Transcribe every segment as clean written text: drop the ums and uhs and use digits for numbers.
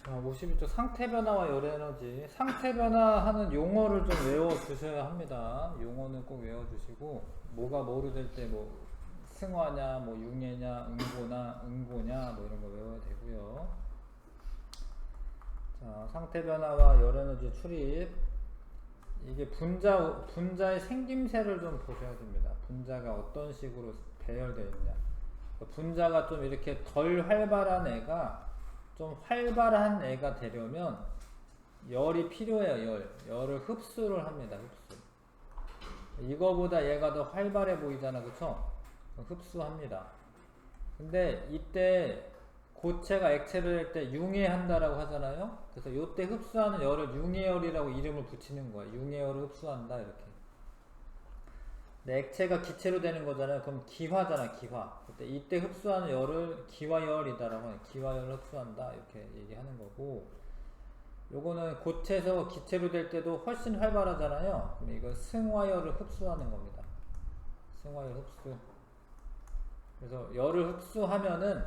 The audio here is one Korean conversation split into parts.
자, 52쪽 상태 변화와 열 에너지. 상태 변화하는 용어를 좀 외워 주셔야 합니다. 용어는 꼭 외워 주시고, 뭐가 뭐로 될 때 뭐 승화냐, 뭐 융해냐, 응고냐, 뭐 이런 거 외워야 되고요. 자, 상태 변화와 열 에너지 출입. 이게 분자의 생김새를 좀 보셔야 됩니다. 분자가 어떤 식으로 배열되어 있냐. 분자가 좀 이렇게 덜 활발한 애가 좀 활발한 애가 되려면 열이 필요해요. 열을 흡수를 합니다. 흡수. 이거보다 얘가 더 활발해 보이잖아. 그쵸? 흡수합니다. 근데 이때 고체가 액체를 할 때 융해한다라고 하잖아요. 그래서 이때 흡수하는 열을 융해열이라고 이름을 붙이는 거야. 융해열을 흡수한다 이렇게. 근데 액체가 기체로 되는 거잖아요. 그럼 기화잖아, 기화. 그때 이때 흡수하는 열을 기화열이다라고 해요. 기화열을 흡수한다 이렇게 얘기하는 거고, 요거는 고체에서 기체로 될 때도 훨씬 활발하잖아요. 그럼 이거 승화열을 흡수하는 겁니다. 승화열 흡수. 그래서 열을 흡수하면은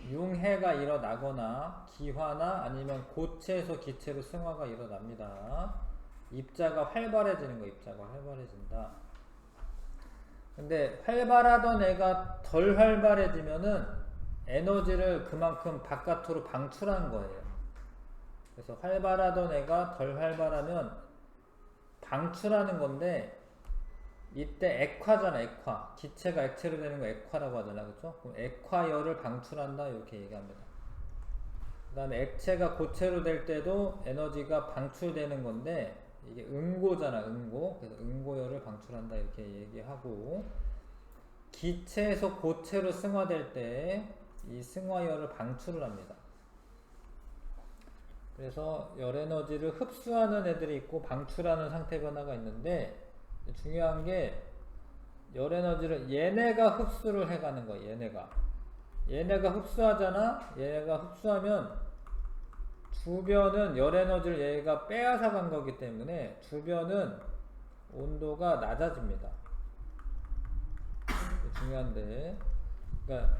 융해가 일어나거나 기화나 아니면 고체에서 기체로 승화가 일어납니다. 입자가 활발해지는 거, 입자가 활발해진다. 근데 활발하던 애가 덜 활발해지면은 에너지를 그만큼 바깥으로 방출한 거예요. 그래서 활발하던 애가 덜 활발하면 방출하는 건데, 이때 액화잖아, 액화. 기체가 액체로 되는 거 액화라고 하잖아, 그쵸? 그럼 액화열을 방출한다 이렇게 얘기합니다. 그 다음에 액체가 고체로 될 때도 에너지가 방출되는 건데, 이게 응고잖아, 응고. 그래서 응고열을 방출한다 이렇게 얘기하고, 기체에서 고체로 승화될 때 이 승화열을 방출을 합니다. 그래서 열 에너지를 흡수하는 애들이 있고 방출하는 상태 변화가 있는데, 중요한 게 열 에너지를 얘네가 흡수를 해가는 거야. 얘네가 흡수하잖아. 얘네가 흡수하면 주변은 열 에너지를 얘가 빼앗아 간 거기 때문에 주변은 온도가 낮아집니다. 중요한데, 그러니까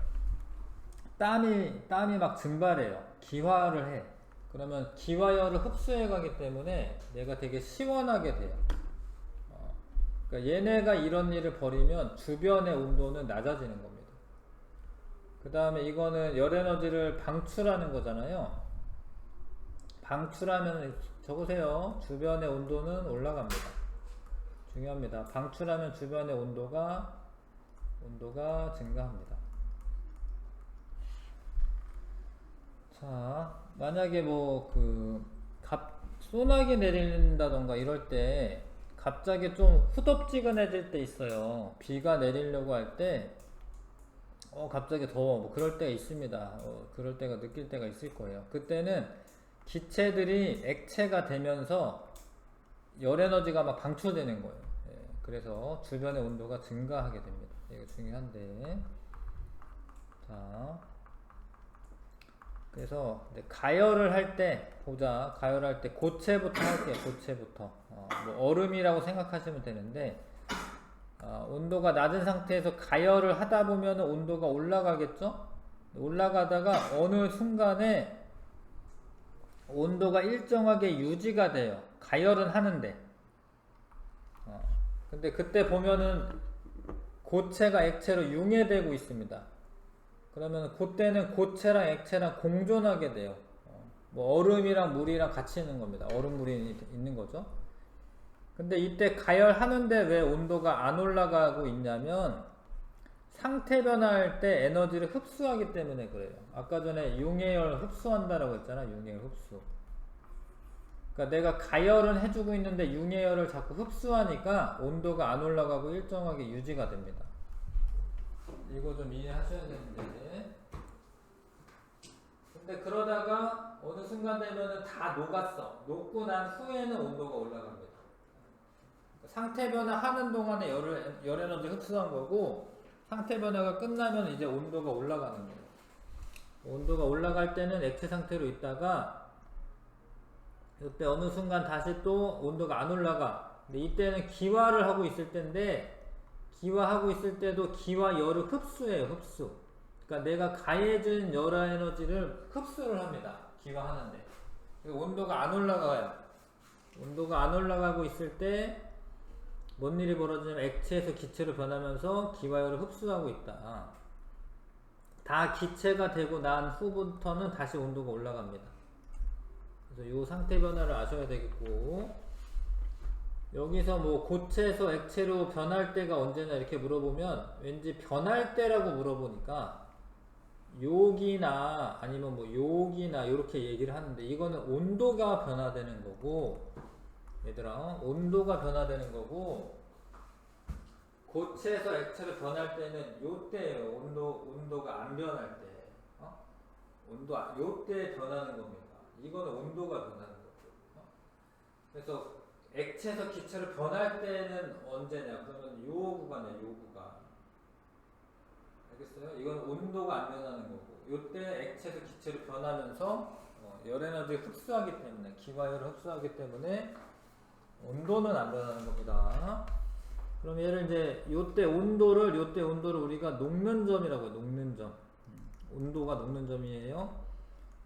땀이 막 증발해요. 기화를 해. 그러면 기화열을 흡수해 가기 때문에 얘가 되게 시원하게 돼요. 그러니까 얘네가 이런 일을 벌이면 주변의 온도는 낮아지는 겁니다. 그 다음에 이거는 열 에너지를 방출하는 거잖아요. 방출하면 적으세요. 주변의 온도는 올라갑니다. 중요합니다. 방출하면 주변의 온도가 증가합니다. 자, 만약에 소나기 내린다던가 이럴 때 갑자기 좀 후덥지근해질 때 있어요. 비가 내리려고 할 때, 갑자기 더워. 뭐 그럴 때가 있습니다. 그럴 때가 느낄 때가 있을 거예요. 그때는 기체들이 액체가 되면서 열 에너지가 막 방출되는 거예요. 예, 그래서 주변의 온도가 증가하게 됩니다. 이거 중요한데. 자. 그래서 가열을 할 때 보자. 가열할 때 고체부터 할게요. 고체부터. 뭐 얼음이라고 생각하시면 되는데, 온도가 낮은 상태에서 가열을 하다 보면 온도가 올라가겠죠? 올라가다가 어느 순간에 온도가 일정하게 유지가 돼요. 가열은 하는데. 근데 그때 보면은 고체가 액체로 융해되고 있습니다. 그러면 그때는 고체랑 액체랑 공존하게 돼요. 뭐 얼음이랑 물이랑 같이 있는 겁니다. 얼음 물이 있는 거죠. 근데 이때 가열하는데 왜 온도가 안 올라가고 있냐면 상태 변화할 때 에너지를 흡수하기 때문에 그래요. 아까 전에 융해열 흡수한다라고 했잖아. 융해열 흡수. 그러니까 내가 가열은 해주고 있는데 융해열을 자꾸 흡수하니까 온도가 안 올라가고 일정하게 유지가 됩니다. 이거 좀 이해하셔야 되는데, 근데 그러다가 어느 순간 되면은 다 녹았어. 녹고 난 후에는 온도가 올라갑니다. 상태 변화 하는 동안에 열 에너지 흡수한 거고, 상태 변화가 끝나면 이제 온도가 올라가는 거예요. 온도가 올라갈 때는 액체 상태로 있다가 이때 어느 순간 다시 또 온도가 안 올라가. 근데 이때는 기화를 하고 있을 때인데, 기화하고 있을 때도 기화 열을 흡수해요. 흡수. 그러니까 내가 가해준 열화 에너지를 흡수를 합니다. 기화하는데. 온도가 안 올라가요. 온도가 안 올라가고 있을 때 뭔 일이 벌어지냐면 액체에서 기체로 변하면서 기화열을 흡수하고 있다. 다 기체가 되고 난 후부터는 다시 온도가 올라갑니다. 그래서 이 상태 변화를 아셔야 되겠고, 여기서 뭐 고체에서 액체로 변할 때가 언제냐 이렇게 물어보면 왠지 변할 때라고 물어보니까 욕이나 아니면 뭐 욕이나 이렇게 얘기를 하는데, 이거는 온도가 변화되는 거고, 얘들아, 온도가 변화되는 거고, 고체에서 액체로 변할 때는 요때예요. 온도가 안 변할 때. 요때 변하는 겁니다. 이거는 온도가 변하는 거고. 그래서 액체에서 기체로 변할 때는 언제냐? 그러면 요 구간이에요. 요 구간. 알겠어요? 이건 온도가 안 변하는 거고, 요때 액체에서 기체로 변하면서 열에너지를 흡수하기 때문에, 기화열을 흡수하기 때문에 온도는 안 변하는 겁니다. 그럼 얘를 이제 요때 온도를 우리가 녹는 점이라고 해요. 녹는 점. 온도가 녹는 점이에요.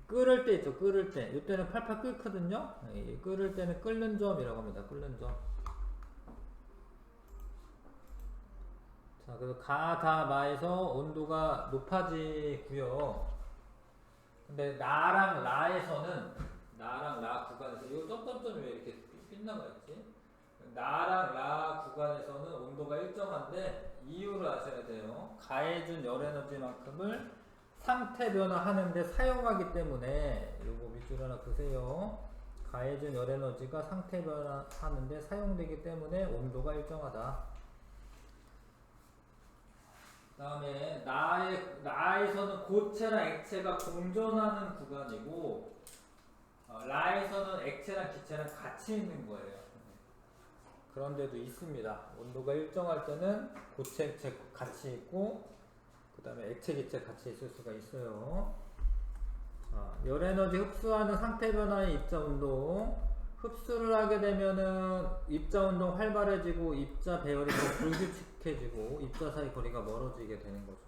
끓을 때 있죠. 끓을 때. 요때는 팔팔 끓거든요. 끓을 때는 끓는 점이라고 합니다. 끓는 점. 자, 그래서 가, 다, 마에서 온도가 높아지고요. 근데 나랑 라에서는, 나랑 라 구간에서, 이 점점점이 왜 이렇게 빗나가 있지? 나랑 라 구간에서는 온도가 일정한데 이유를 아셔야 돼요. 가해준 열에너지만큼을 상태 변화하는데 사용하기 때문에, 요거 밑줄 하나 그세요. 가해준 열에너지가 상태 변화하는데 사용되기 때문에 온도가 일정하다. 그 다음에 나에서는 고체랑 액체가 공존하는 구간이고, 라에서는 액체랑 기체랑 같이 있는 거예요. 그런 데도 있습니다. 온도가 일정할 때는 고체, 액체 같이 있고, 그 다음에 액체, 기체 같이 있을 수가 있어요. 자, 열에너지 흡수하는 상태 변화의 입자 온도. 흡수를 하게 되면은 입자 운동 활발해지고 입자 배열이 더 불규칙해지고 입자 사이 거리가 멀어지게 되는 거죠.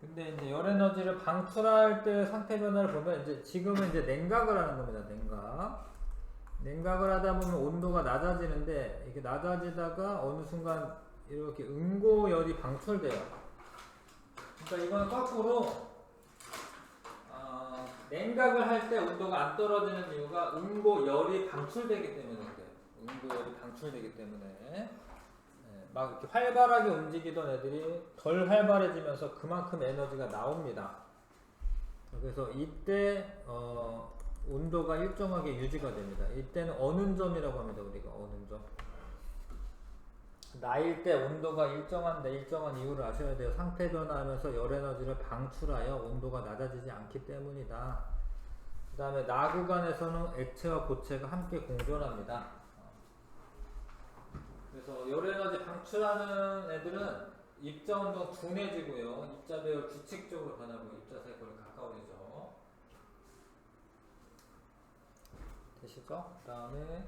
근데 이제 열에너지를 방출할 때 상태 변화를 보면, 이제 지금은 이제 냉각을 하는 겁니다. 냉각을 하다 보면 온도가 낮아지는데, 이게 낮아지다가 어느 순간 이렇게 응고열이 방출돼요. 그러니까 이건 거꾸로, 냉각을 할 때 온도가 안 떨어지는 이유가 응고열이 방출되기 때문에 그래요. 응고열이 방출되기 때문에. 막 이렇게 활발하게 움직이던 애들이 덜 활발해지면서 그만큼 에너지가 나옵니다. 그래서 이때 온도가 일정하게 유지가 됩니다. 이때는 어는 점이라고 합니다. 우리가 어는 점. 나일 때 온도가 일정한데, 일정한 이유를 아셔야 돼요. 상태 변화하면서 열에너지를 방출하여 온도가 낮아지지 않기 때문이다. 그 다음에 나 구간에서는 액체와 고체가 함께 공존합니다. 그래서 열에너지 방출하는 애들은 입자 운동 둔해지고요. 입자 배열 규칙적으로 변하고 입자 사이 거리 가까워지죠. 되시죠? 그 다음에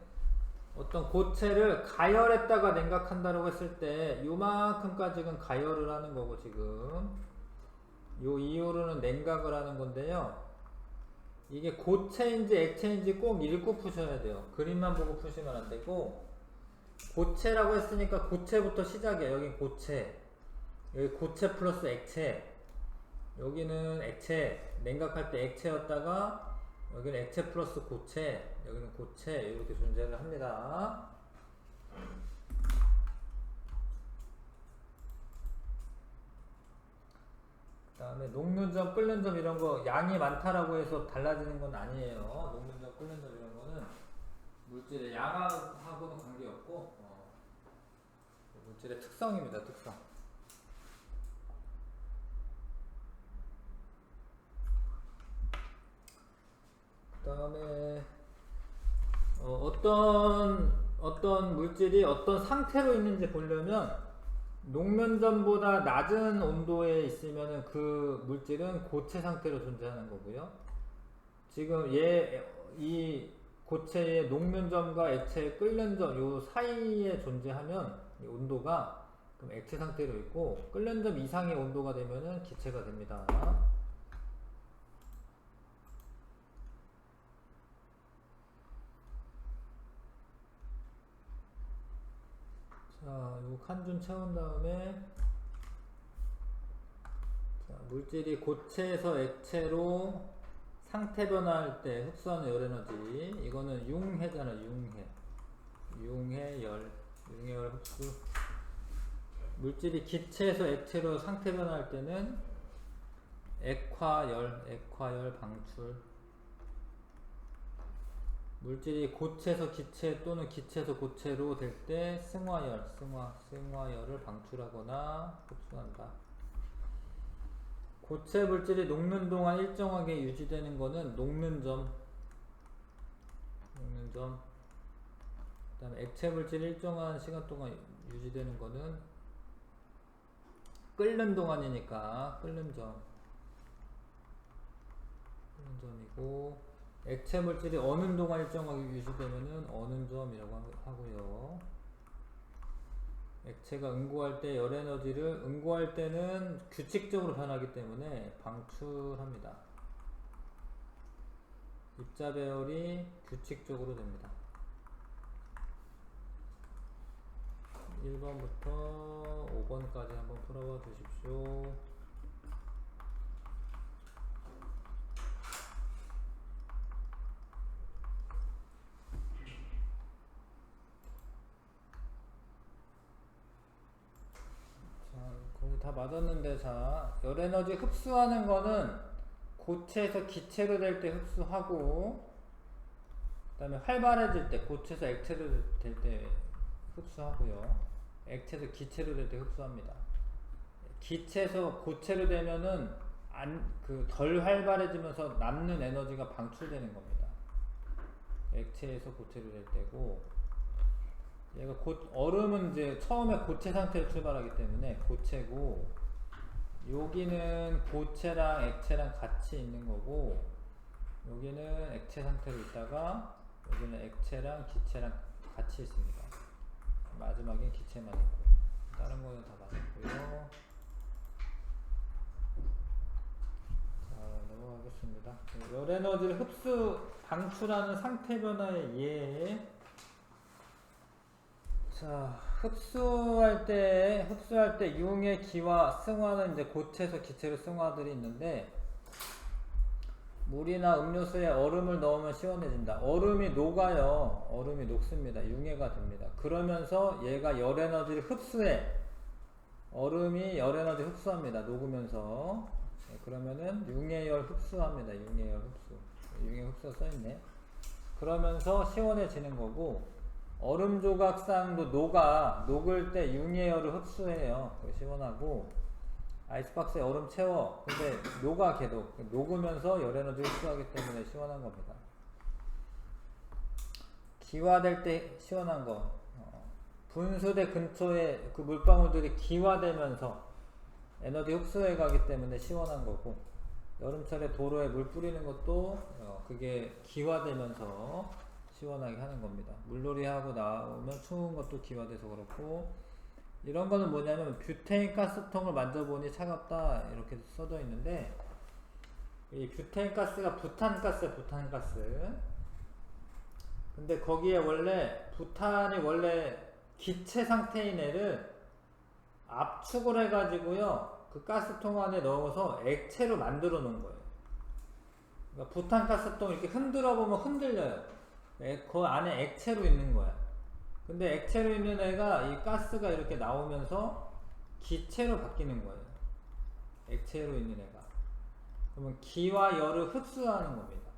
어떤 고체를 가열했다가 냉각한다고 했을 때 요만큼까지는 가열을 하는 거고, 지금 요 이후로는 냉각을 하는 건데요. 이게 고체인지 액체인지 꼭 읽고 푸셔야 돼요. 그림만 보고 푸시면 안 되고, 고체라고 했으니까 고체부터 시작이에요. 여기 고체, 여기 고체 플러스 액체, 여기는 액체, 냉각할 때 액체였다가 여기는 액체 플러스 고체, 여기는 고체, 이렇게 존재를 합니다. 그 다음에 녹는 점, 끓는 점 이런 거 양이 많다라고 해서 달라지는 건 아니에요. 녹는 점, 끓는 점 이런 거는 물질의 양하고는 관계없고, 물질의 특성입니다. 특성. 그 다음에 어떤 물질이 어떤 상태로 있는지 보려면, 녹는 점보다 낮은 온도에 있으면 그 물질은 고체 상태로 존재하는 거고요. 지금 이 고체의 녹는 점과 액체의 끓는 점 요 사이에 존재하면 이 온도가 그럼 액체 상태로 있고, 끓는 점 이상의 온도가 되면은 기체가 됩니다. 자, 요 칸 좀 채운 다음에, 자, 물질이 고체에서 액체로 상태 변화할 때 흡수하는 열 에너지, 이거는 융해잖아. 융해열 흡수. 물질이 기체에서 액체로 상태 변화할 때는 액화열 방출. 물질이 고체에서 기체 또는 기체에서 고체로 될 때 승화열을 방출하거나 흡수한다. 고체 물질이 녹는 동안 일정하게 유지되는 거는 녹는 점. 그 다음에 액체 물질이 일정한 시간 동안 유지되는 거는 끓는 동안이니까 끓는 점이고, 액체 물질이 어는 동안 일정하게 유지되면은 어는 점이라고 하고요. 액체가 응고할 때 열 에너지를 응고할 때는 규칙적으로 변하기 때문에 방출합니다. 입자 배열이 규칙적으로 됩니다. 1번부터 5번까지 한번 풀어봐 주십시오. 거의 다 맞았는데, 자, 열 에너지 흡수하는 거는 고체에서 기체로 될 때 흡수하고, 그 다음에 활발해질 때 고체에서 액체로 될 때 흡수하고요. 액체에서 기체로 될 때 흡수합니다. 기체에서 고체로 되면은 덜 활발해지면서 남는 에너지가 방출되는 겁니다. 액체에서 고체로 될 때고, 얘가 얼음은 이제 처음에 고체 상태로 출발하기 때문에 고체고, 여기는 고체랑 액체랑 같이 있는 거고, 여기는 액체 상태로 있다가 여기는 액체랑 기체랑 같이 있습니다. 마지막엔 기체만 있고, 다른 거는 다 맞았고요. 자, 넘어가겠습니다. 열 에너지를 방출하는 상태 변화의 예. 자, 흡수할 때 융의 기와 승화는 이제 고체에서 기체로 승화들이 있는데, 물이나 음료수에 얼음을 넣으면 시원해진다. 얼음이 녹아요. 얼음이 녹습니다. 융해가 됩니다. 그러면서 얘가 열 에너지를 흡수해. 얼음이 열 에너지 흡수합니다. 녹으면서. 그러면은 융해열 흡수합니다. 융해열 흡수. 융해 흡수가 써있네. 그러면서 시원해지는 거고, 얼음 조각상도 녹을 때 융해열을 흡수해요. 시원하고, 아이스박스에 얼음 채워. 근데 녹아 걔도. 녹으면서 열 에너지 흡수하기 때문에 시원한 겁니다. 기화될 때 시원한 거. 분수대 근처에 그 물방울들이 기화되면서 에너지 흡수해 가기 때문에 시원한 거고, 여름철에 도로에 물 뿌리는 것도 그게 기화되면서 시원하게 하는 겁니다. 물놀이 하고 나오면 추운 것도 기화돼서 그렇고, 이런 거는 뭐냐면 뷰테인 가스통을 만져보니 차갑다 이렇게 써져 있는데, 이 뷰테인 가스가 부탄가스. 근데 거기에 부탄이 원래 기체 상태인 애를 압축을 해가지고요, 그 가스통 안에 넣어서 액체로 만들어 놓은 거예요. 그러니까 부탄가스통 이렇게 흔들어 보면 흔들려요. 그 안에 액체로 있는 거야. 근데 액체로 있는 애가 이 가스가 이렇게 나오면서 기체로 바뀌는 거예요. 액체로 있는 애가. 그러면 기와 열을 흡수하는 겁니다.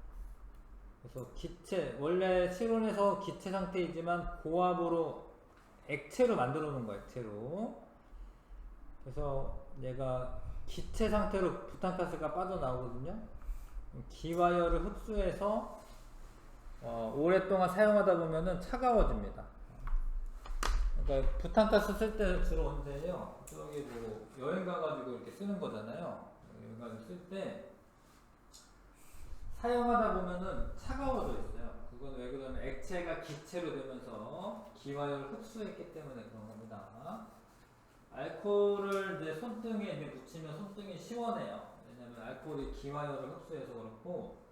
그래서 원래 실온에서 기체 상태이지만 고압으로 액체로 만들어 놓은 거예요. 액체로. 그래서 얘가 기체 상태로 부탄가스가 빠져나오거든요. 기와 열을 흡수해서 오랫동안 사용하다 보면은 차가워집니다. 그러니까 부탄가스 쓸 때 주로 언제예요? 저기 뭐 여행 가가지고 이렇게 쓰는 거잖아요. 여행 가서 쓸 때 사용하다 보면은 차가워져 있어요. 그건 왜 그러냐면 액체가 기체로 되면서 기와열을 흡수했기 때문에 그런 겁니다. 알코올을 이제 손등에 이제 묻히면 손등이 시원해요. 왜냐면 알코올이 기화열을 흡수해서 그렇고,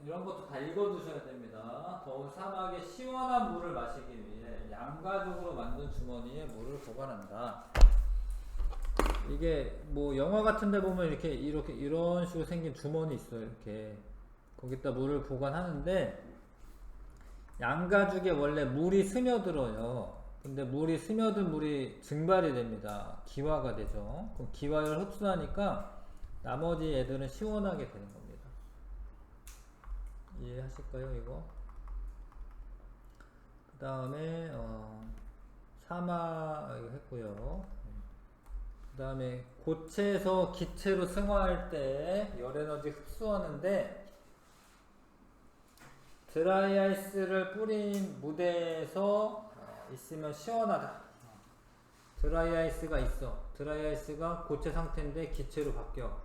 이런 것도 다 읽어두셔야 됩니다. 더운 사막에 시원한 물을 마시기 위해 양가죽으로 만든 주머니에 물을 보관한다. 이게 뭐 영화 같은 데 보면 이렇게 이런 식으로 생긴 주머니 있어요. 이렇게 거기다 물을 보관하는데, 양가죽에 원래 물이 스며들어요. 근데 물이 스며든 물이 증발이 됩니다. 기화가 되죠. 그럼 기화를 흡수하니까 나머지 애들은 시원하게 되는 겁니다. 이해하실까요, 이거? 그 다음에 사마 이거 했고요. 그 다음에 고체에서 기체로 승화할 때 열에너지 흡수하는데, 드라이아이스를 뿌린 무대에서 있으면 시원하다. 드라이아이스가 있어. 드라이아이스가 고체 상태인데 기체로 바뀌어.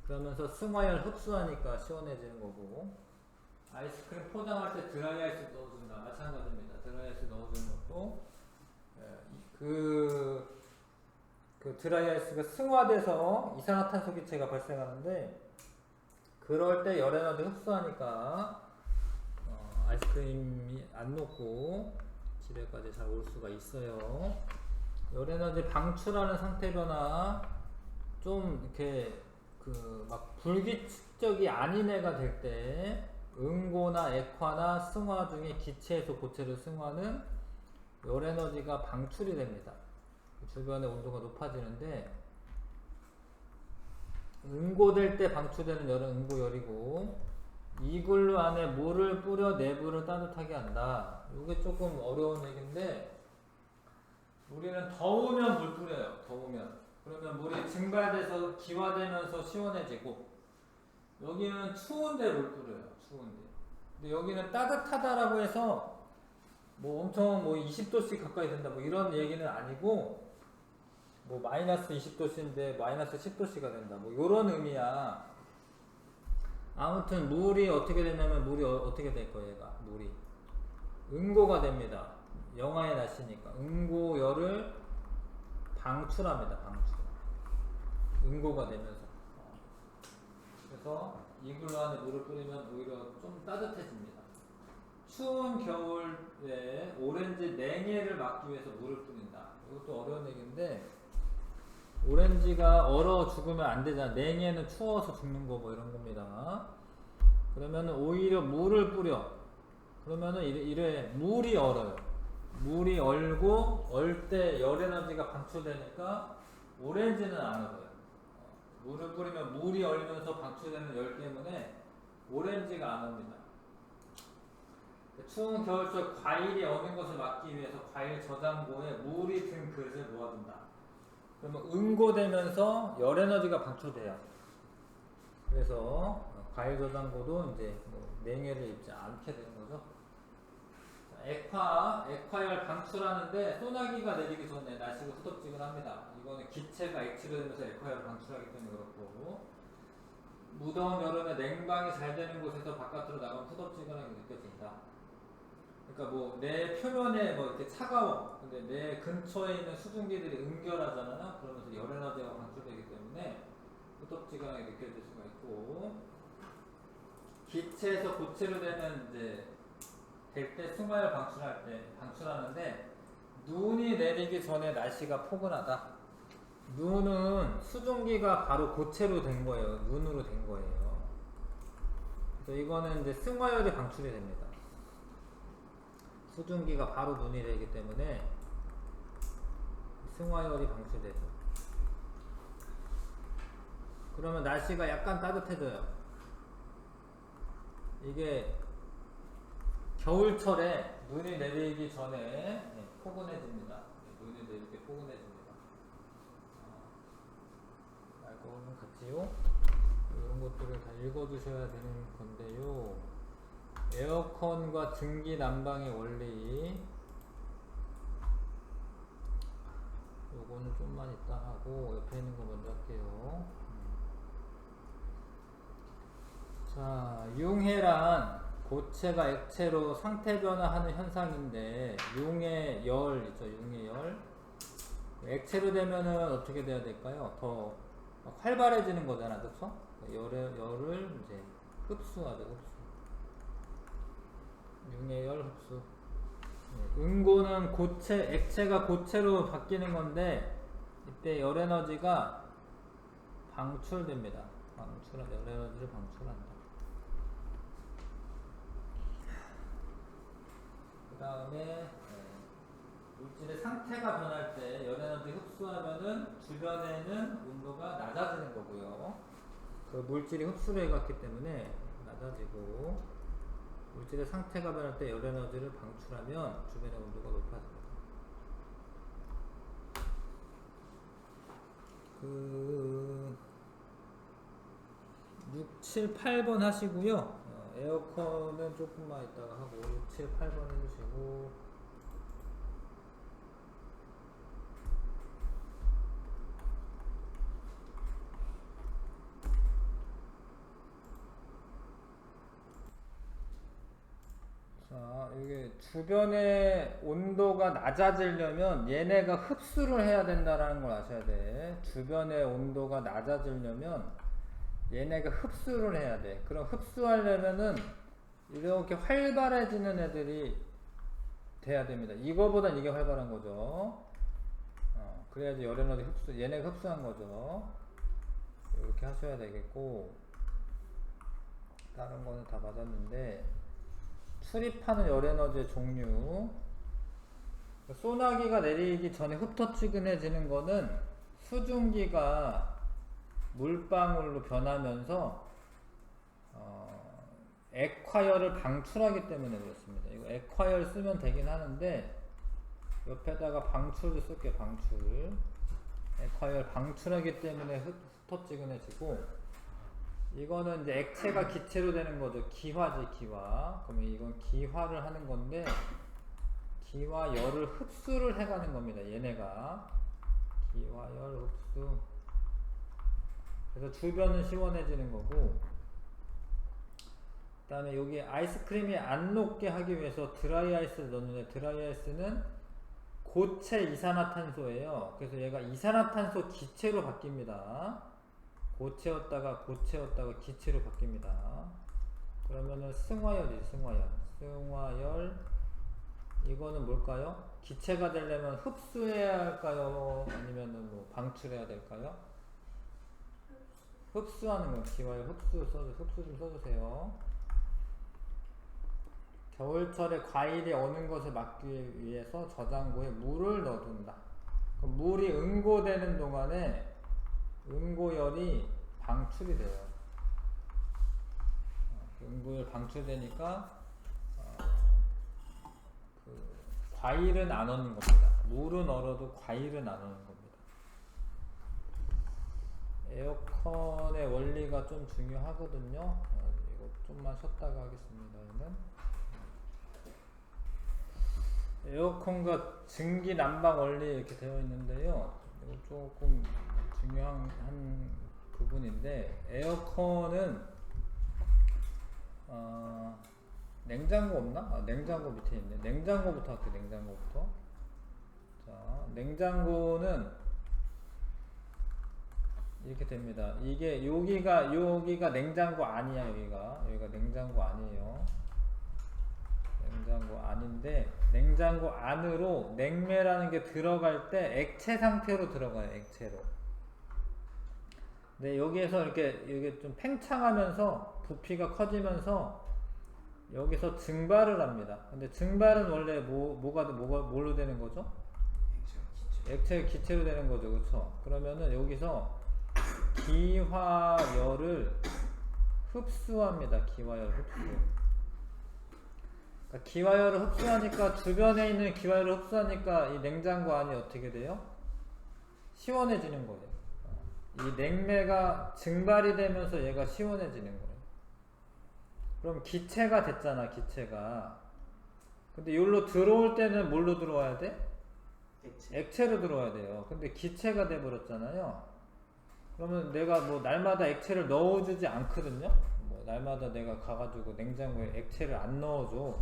그러면서 승화열 흡수하니까 시원해지는 거고, 아이스크림 포장할 때 드라이아이스 넣어준다. 마찬가지입니다. 드라이아이스 넣어주는 것도 그 드라이아이스가 승화돼서 이산화탄소 기체가 발생하는데, 그럴 때 열에너지 흡수하니까 아이스크림이 안 녹고 집에까지 잘 올 수가 있어요. 열에너지 방출하는 상태 변화, 좀 이렇게 막 불규칙적이 아닌 애가 될 때 응고나 액화나 승화 중에 기체에서 고체로 승화는 열에너지가 방출이 됩니다. 주변의 온도가 높아지는데, 응고될 때 방출되는 열은 응고열이고, 이글루 안에 물을 뿌려 내부를 따뜻하게 한다. 이게 조금 어려운 얘기인데, 우리는 더우면 물 뿌려요. 더우면. 그러면 물이 증발돼서 기화되면서 시원해지고, 여기는 추운데 물 뿌려요. 추운데. 근데 여기는 따뜻하다라고 해서 뭐 엄청 뭐 20도씩 가까이 된다 뭐 이런 얘기는 아니고, 뭐 마이너스 20도씨인데 마이너스 10도씨가 된다 뭐 이런 의미야. 아무튼 물이 어떻게 되냐면, 물이 어떻게 될 거예요. 얘가 물이 응고가 됩니다. 영하의 날씨니까 응고열을 방출합니다. 방출. 응고가 되면서. 그래서 이글루 안에 물을 뿌리면 오히려 좀 따뜻해집니다. 추운 겨울에 오렌지 냉해를 막기 위해서 물을 뿌린다. 이것도 어려운 얘기인데, 오렌지가 얼어 죽으면 안 되잖아. 냉해는 추워서 죽는 거 뭐 이런 겁니다. 그러면 오히려 물을 뿌려. 그러면은 이래 물이 얼어요. 물이 얼고, 얼 때 열에너지가 방출되니까 오렌지는 안 얼어요. 물을 뿌리면 물이 얼면서 방출되는 열 때문에 오렌지가 안 옵니다. 추운 겨울철 과일이 어는 것을 막기 위해서 과일 저장고에 물이 든 그릇을 모아둔다. 그러면 응고되면서 열에너지가 방출돼요. 그래서 과일 저장고도 이제 뭐 냉해를 입지 않게 되는 거죠. 액화열 방출하는데, 소나기가 내리기 전에 날씨가 후덥지근합니다. 이거는 기체가 액체로 되면서 액화열을 방출하기 때문에 그렇고, 무더운 여름에 냉방이 잘 되는 곳에서 바깥으로 나가면 후덥지근하게 느껴진다. 그러니까 뭐 내 표면에 뭐 이렇게 차가워. 근데 내 근처에 있는 수증기들이 응결하잖아요. 그러면서 열에너지가 방출되기 때문에 후덥지근하게 느껴질 수가 있고, 기체에서 고체로 되면 이제 될 때 승화열 방출하는데, 눈이 내리기 전에 날씨가 포근하다. 눈은 수증기가 바로 고체로 된 거예요. 눈으로 된 거예요. 그래서 이거는 이제 승화열이 방출이 됩니다. 수증기가 바로 눈이 되기 때문에 승화열이 방출되죠. 그러면 날씨가 약간 따뜻해져요. 이게 겨울철에 눈이 내리기 전에 포근해집니다. 눈이 내릴 때 포근해집니다. 알코올은 같지요? 이런 것들을 다 읽어두셔야 되는 건데요. 에어컨과 증기 난방의 원리, 요거는 좀만 이따 하고 옆에 있는 거 먼저 할게요. 자, 융해란 고체가 액체로 상태 변화하는 현상인데, 융의 열 있죠. 융의 열. 액체로 되면은 어떻게 돼야 될까요? 더 활발해지는 거잖아, 그쵸? 열을 이제 흡수하죠, 흡수. 융해열 흡수. 응고는 고체, 액체가 고체로 바뀌는 건데, 이때 열 에너지가 방출됩니다. 열 에너지를 방출한다. 그 다음에, 물질의 상태가 변할 때 열 에너지 흡수하면은 주변에는 온도가 낮아지는 거고요. 그 물질이 흡수를 해갔기 때문에 낮아지고, 물질의 상태가 변할 때 열 에너지를 방출하면 주변의 온도가 높아집니다. 6, 7, 8번 하시고요. 에어컨은 조금만 있다가 하고 6, 7, 8번 해주시고. 자, 이게 주변의 온도가 낮아지려면 얘네가 흡수를 해야 된다라는 걸 아셔야 돼. 주변의 온도가 낮아지려면 얘네가 흡수를 해야 돼. 그럼 흡수하려면은 이렇게 활발해지는 애들이 돼야 됩니다. 이거보단 이게 활발한 거죠. 그래야지 열 에너지 흡수, 얘네가 흡수한 거죠. 이렇게 하셔야 되겠고, 다른 거는 다 맞았는데, 출입하는 열 에너지의 종류. 소나기가 내리기 전에 흩어지근해지는 거는 수증기가 물방울로 변하면서 액화열을 방출하기 때문에 그렇습니다. 이거 액화열 쓰면 되긴 하는데 옆에다가 방출도 쓸게요. 방출. 액화열 방출하기 때문에 흩어지근해지고, 이거는 이제 액체가 기체로 되는 거죠. 기화지, 기화. 그러면 이건 기화를 하는 건데, 기화 열을 흡수를 해가는 겁니다. 얘네가. 기화열 흡수. 그래서 주변은 시원해지는 거고, 그 다음에 여기 아이스크림이 안 녹게 하기 위해서 드라이 아이스를 넣는데, 드라이 아이스는 고체 이산화탄소예요. 그래서 얘가 이산화탄소 기체로 바뀝니다. 고체였다가 기체로 바뀝니다. 그러면은 승화열이지, 승화열. 승화열, 이거는 뭘까요? 기체가 되려면 흡수해야 할까요? 아니면은 뭐 방출해야 될까요? 흡수하는 거, 기화열 흡수 좀 써주세요. 겨울철에 과일이 어는 것을 막기 위해서 저장고에 물을 넣어둔다. 물이 응고되는 동안에 응고열이 방출이 돼요. 응고열 방출되니까 과일은 안 얻는 겁니다. 물은 얼어도 과일은 안 얻는 겁니다. 에어컨의 원리가 좀 중요하거든요. 이거 좀만 쉬었다가 하겠습니다. 얘는 에어컨과 증기 난방 원리 이렇게 되어 있는데요. 이거 조금 중요한 부분인데, 에어컨은 냉장고 없나? 냉장고 밑에 있네. 냉장고부터 할게요. 냉장고부터. 자, 냉장고는 이렇게 됩니다. 이게 여기가 냉장고 아니야. 여기가 냉장고 아니에요. 냉장고 아닌데, 냉장고 안으로 냉매라는 게 들어갈 때 액체 상태로 들어가요. 액체로. 근데 여기에서 이게 좀 팽창하면서 부피가 커지면서 여기서 증발을 합니다. 근데 증발은 원래 뭘로 되는 거죠? 액체 기체로 되는 거죠. 그렇죠? 그러면은 여기서 기화열을 흡수합니다. 기화열 흡수. 그러니까 기화열을 흡수하니까, 주변에 있는 기화열을 흡수하니까 이 냉장고 안이 어떻게 돼요? 시원해지는 거예요. 이 냉매가 증발이 되면서 얘가 시원해지는 거예요. 그럼 기체가 됐잖아, 기체가. 근데 여기로 들어올 때는 뭘로 들어와야 돼? 액체로 들어와야 돼요. 근데 기체가 돼버렸잖아요. 그러면 내가 뭐 날마다 액체를 넣어주지 않거든요. 뭐 날마다 내가 가가지고 냉장고에 액체를 안 넣어줘.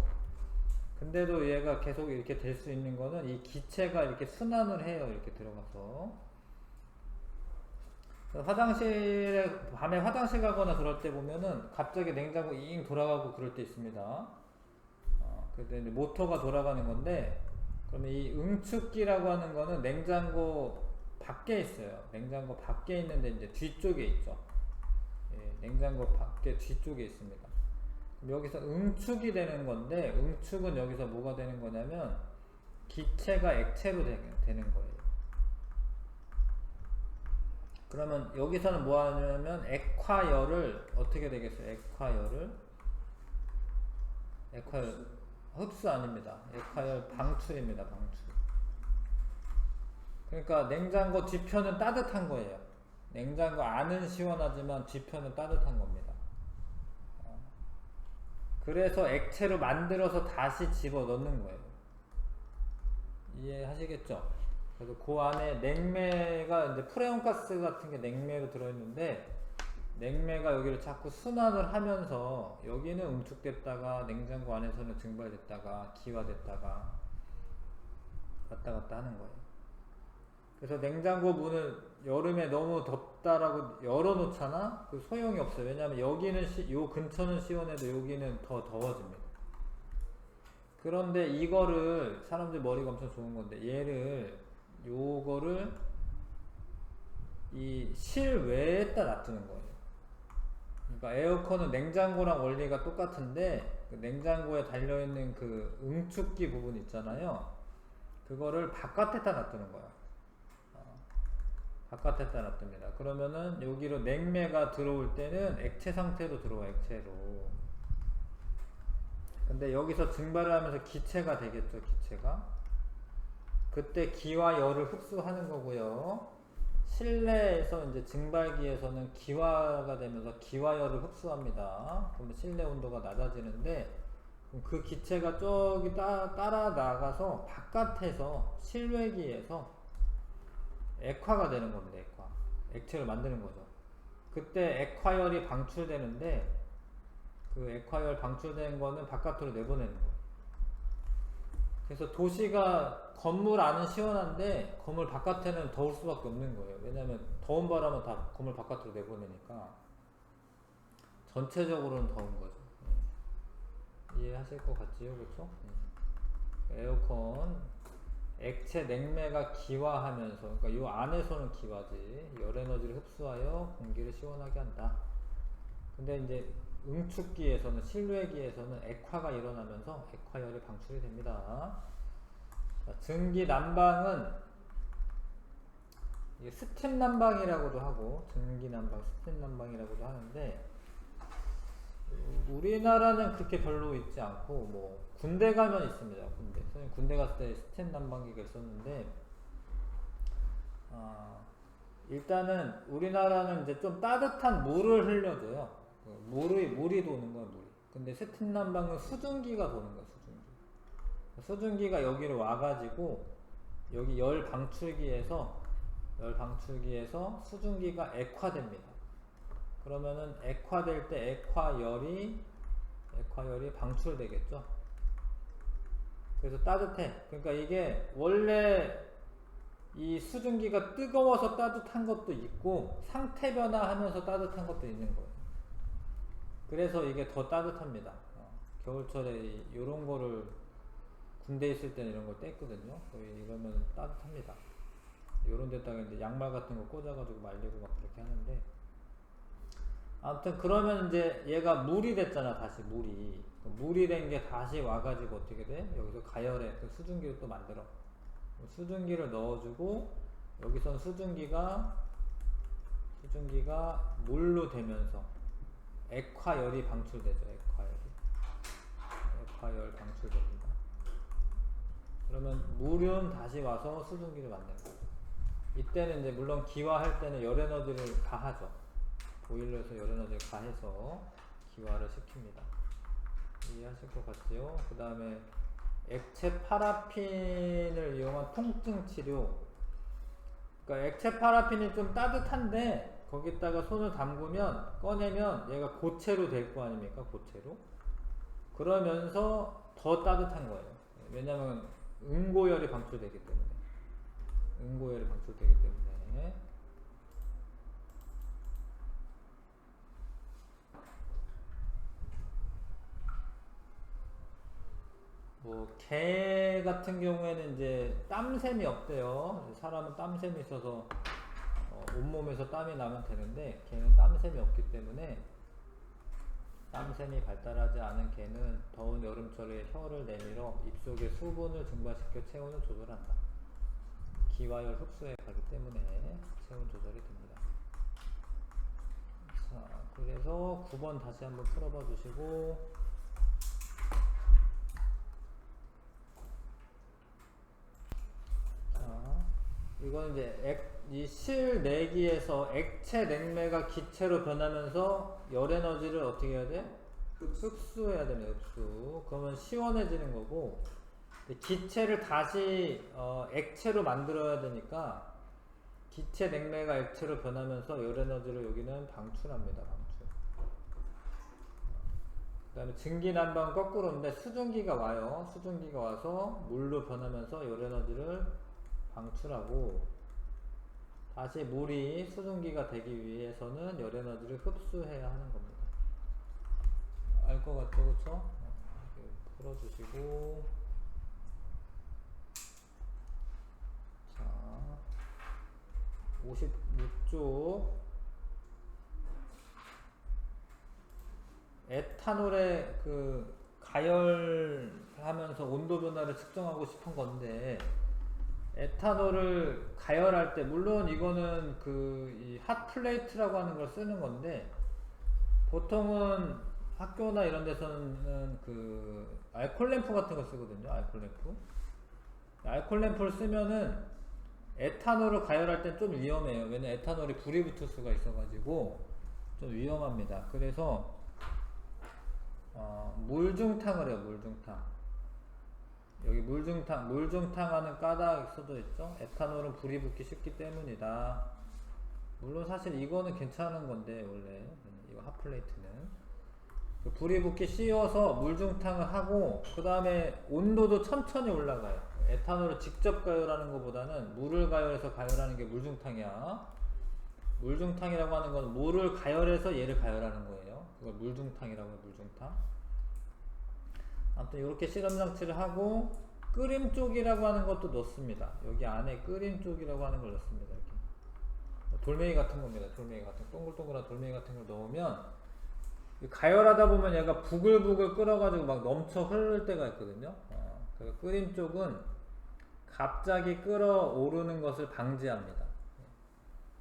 근데도 얘가 계속 이렇게 될 수 있는 거는 이 기체가 이렇게 순환을 해요. 이렇게 들어가서. 화장실에, 밤에 화장실 가거나 그럴 때 보면은 갑자기 냉장고 잉 돌아가고 그럴 때 있습니다. 그때 이제 모터가 돌아가는 건데, 그러면 이 응축기라고 하는 거는 냉장고 밖에 있어요. 냉장고 밖에 있는데 이제 뒤쪽에 있죠. 예, 냉장고 밖에 뒤쪽에 있습니다. 여기서 응축이 되는 건데, 응축은 여기서 뭐가 되는 거냐면 기체가 액체로 되는 거예요. 그러면 여기서는 뭐 하냐면 액화열을 어떻게 되겠어요? 액화열 흡수 아닙니다. 액화열 방출입니다. 방출. 그러니까 냉장고 뒤편은 따뜻한 거예요. 냉장고 안은 시원하지만 뒤편은 따뜻한 겁니다. 그래서 액체로 만들어서 다시 집어 넣는 거예요. 이해하시겠죠? 그래서 그 안에 냉매가 이제 프레온가스 같은 게 냉매로 들어있는데, 냉매가 여기를 자꾸 순환을 하면서 여기는 응축됐다가 냉장고 안에서는 증발됐다가 기화됐다가 왔다 갔다 하는 거예요. 그래서 냉장고 문을 여름에 너무 덥다라고 열어놓잖아? 그 소용이 없어요. 왜냐하면 여기는 요 근처는 시원해도 여기는 더 더워집니다. 그런데 이거를 사람들 머리가 엄청 좋은 건데, 요거를 이 실외에다 놔두는 거예요. 그러니까 에어컨은 냉장고랑 원리가 똑같은데, 그 냉장고에 달려있는 그 응축기 부분 있잖아요. 그거를 바깥에다 놔두는 거야. 바깥에다 놔둡니다. 그러면은 여기로 냉매가 들어올 때는 액체 상태로 들어와, 액체로. 근데 여기서 증발을 하면서 기체가 되겠죠, 기체가. 그때 기와 열을 흡수하는 거고요. 실내에서 이제 증발기에서는 기화가 되면서 기화열을 흡수합니다. 그러면 실내 온도가 낮아지는데, 그 기체가 저기 따라 나가서 바깥에서 실외기에서 액화가 되는 겁니다. 액화. 액체를 만드는 거죠. 그때 액화열이 방출되는데, 그 액화열 방출된 거는 바깥으로 내보내는 거예요. 그래서 도시가 건물 안은 시원한데 건물 바깥에는 더울 수밖에 없는 거예요. 왜냐하면 더운 바람은 다 건물 바깥으로 내보내니까 전체적으로는 더운 거죠. 이해하실 것 같지요, 그렇죠? 에어컨 액체 냉매가 기화하면서, 그러니까 요 안에서는 기화지, 열 에너지를 흡수하여 공기를 시원하게 한다. 근데 이제 응축기에서는, 실외기에서는 액화가 일어나면서 액화열이 방출이 됩니다. 자, 증기 난방은 이게 스팀 난방이라고도 하고, 증기 난방, 스팀 난방이라고도 하는데, 우리나라는 그렇게 별로 있지 않고, 뭐 군대 가면 있습니다. 군대. 선생님 군대 갔을 때 스팀 난방기가 있었는데, 일단은 우리나라는 이제 좀 따뜻한 물을 흘려줘요. 물이 도는 거야, 물이. 근데 스팀 난방은 수증기가 도는 거야, 수증기. 수증기가 여기로 와가지고 여기 열 방출기에서 수증기가 액화됩니다. 그러면은 액화될 때 액화열이 방출되겠죠. 그래서 따뜻해. 그러니까 이게 원래 이 수증기가 뜨거워서 따뜻한 것도 있고 상태 변화하면서 따뜻한 것도 있는 거예요. 그래서 이게 더 따뜻합니다. 겨울철에 이런 거를 군대 있을 때는 이런 걸 뗐거든요. 거의 이러면 따뜻합니다. 이런 데다가 이제 양말 같은 거 꽂아가지고 말리고 막 그렇게 하는데, 아무튼 그러면 이제 얘가 물이 됐잖아. 다시 물이 된 게 다시 와가지고 어떻게 돼? 여기서 가열해. 그 수증기를 또 만들어. 수증기를 넣어주고, 여기선 수증기가 물로 되면서 액화열이 방출되죠. 액화열 방출됩니다. 그러면 물은 다시 와서 수증기를 만드는 거죠. 이때는 이제 물론 기화할 때는 열 에너지를 가하죠. 보일러에서 열 에너지를 가해서 기화를 시킵니다. 이해하실 것 같지요? 그 다음에 액체 파라핀을 이용한 통증 치료. 그러니까 액체 파라핀이 좀 따뜻한데 거기다가 손을 담그면, 꺼내면 얘가 고체로 될 거 아닙니까? 고체로. 그러면서 더 따뜻한 거예요. 왜냐면 응고열이 방출되기 때문에. 응고열이 방출되기 때문에. 뭐 개 같은 경우에는 이제 땀샘이 없대요. 사람은 땀샘이 있어서 온몸에서 땀이 나면 되는데 개는 땀샘이 없기 때문에 땀샘이 발달하지 않은 개는 더운 여름철에 혀를 내밀어 입속의 수분을 증발시켜 체온을 조절한다. 기와열 흡수에 가기 때문에 체온 조절이 됩니다. 자, 그래서 9번 다시 한번 풀어봐 주시고, 자, 이건 이제 이 실내기에서 액체 냉매가 기체로 변하면서 열 에너지를 어떻게 해야 돼? 흡수해야 되네, 흡수. 그러면 시원해지는 거고, 기체를 다시 액체로 만들어야 되니까 기체 냉매가 액체로 변하면서 열 에너지를 여기는 방출합니다. 방출. 그 다음에 증기 난방은 거꾸로인데 수증기가 와요. 수증기가 와서 물로 변하면서 열 에너지를 방출하고, 다시 물이 수증기가 되기 위해서는 열 에너지를 흡수해야 하는 겁니다. 알 것 같죠? 그쵸? 풀어주시고, 자, 56쪽. 에탄올의 그 가열하면서 온도 변화를 측정하고 싶은 건데, 에탄올을 가열할 때, 물론 이거는 이 핫플레이트라고 하는 걸 쓰는 건데, 보통은 학교나 이런 데서는 그 알콜 램프 같은 거 쓰거든요. 알콜 램프. 알콜 램프를 쓰면은 에탄올을 가열할 땐 좀 위험해요. 왜냐면 에탄올이 불이 붙을 수가 있어가지고 좀 위험합니다. 그래서 물중탕을 해요. 물중탕. 여기 물중탕 하는 까닭 써져 있죠. 에탄올은 불이 붙기 쉽기 때문이다. 물론 사실 이거는 괜찮은 건데, 원래 이거 핫플레이트는 불이 붙기 쉬워서 물중탕을 하고, 그 다음에 온도도 천천히 올라가요. 에탄올을 직접 가열하는 것보다는 물을 가열해서 가열하는 게 물중탕이야. 물중탕이라고 하는 건 물을 가열해서 얘를 가열하는 거예요. 그걸 물중탕이라고 해요. 물중탕. 아무튼 이렇게 실험 장치를 하고, 끓임 쪽이라고 하는 것도 넣습니다. 여기 안에 끓임 쪽이라고 하는 걸 넣습니다. 이렇게 돌멩이 같은 겁니다. 돌멩이 같은, 동글동글한 돌멩이 같은 걸 넣으면 가열하다 보면 얘가 부글부글 끓어가지고 막 넘쳐 흐를 때가 있거든요. 그래서 끓임 쪽은 갑자기 끓어오르는 것을 방지합니다.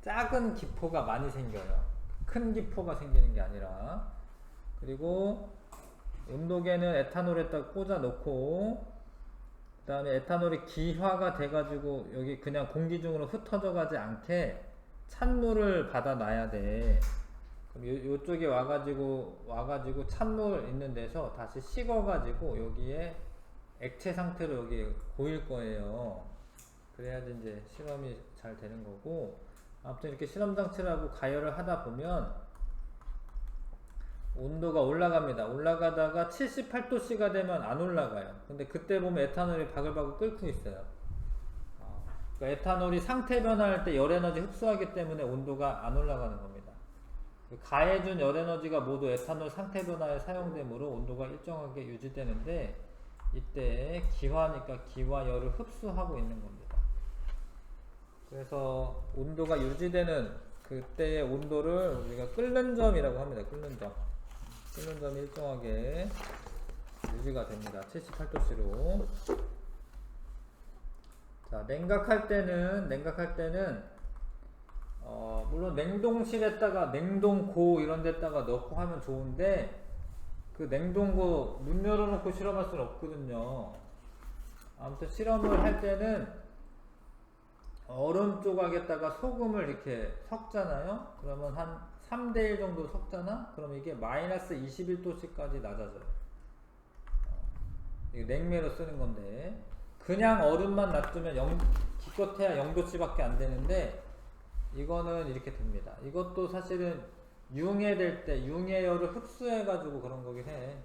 작은 기포가 많이 생겨요. 큰 기포가 생기는 게 아니라. 그리고 온도계는 에탄올에다 꽂아 놓고, 그 다음에 에탄올이 기화가 돼가지고 여기 그냥 공기 중으로 흩어져 가지 않게 찬물을 받아 놔야 돼. 그럼 요쪽에 와가지고 찬물 있는 데서 다시 식어가지고 여기에 액체 상태로 여기 고일 거예요. 그래야지 이제 실험이 잘 되는 거고, 아무튼 이렇게 실험 장치를 하고 가열을 하다 보면 온도가 올라갑니다. 올라가다가 78도씨가 되면 안 올라가요. 근데 그때 보면 에탄올이 바글바글 끓고 있어요. 그러니까 에탄올이 상태 변화할 때 열 에너지 흡수하기 때문에 온도가 안 올라가는 겁니다. 가해준 열 에너지가 모두 에탄올 상태 변화에 사용되므로 온도가 일정하게 유지되는데, 이때 기화니까 기화열을 흡수하고 있는 겁니다. 그래서 온도가 유지되는 그때의 온도를 우리가 끓는 점이라고 합니다. 끓는 점. 끓는 점이 일정하게 유지가 됩니다. 78도씨로. 자, 냉각할 때는 물론 냉동실에다가 냉동고 이런 데다가 넣고 하면 좋은데, 그 냉동고 문 열어놓고 실험할 수는 없거든요. 아무튼 실험을 할 때는 얼음 조각에다가 소금을 이렇게 섞잖아요. 그러면 한 3대1 정도 섞잖아? 그럼 이게 마이너스 21도씨까지 낮아져요. 이게 냉매로 쓰는 건데, 그냥 얼음만 놔두면 기껏해야 0도씨밖에 안 되는데, 이거는 이렇게 됩니다. 이것도 사실은 융해될 때 융해열을 흡수해가지고 그런 거긴 해.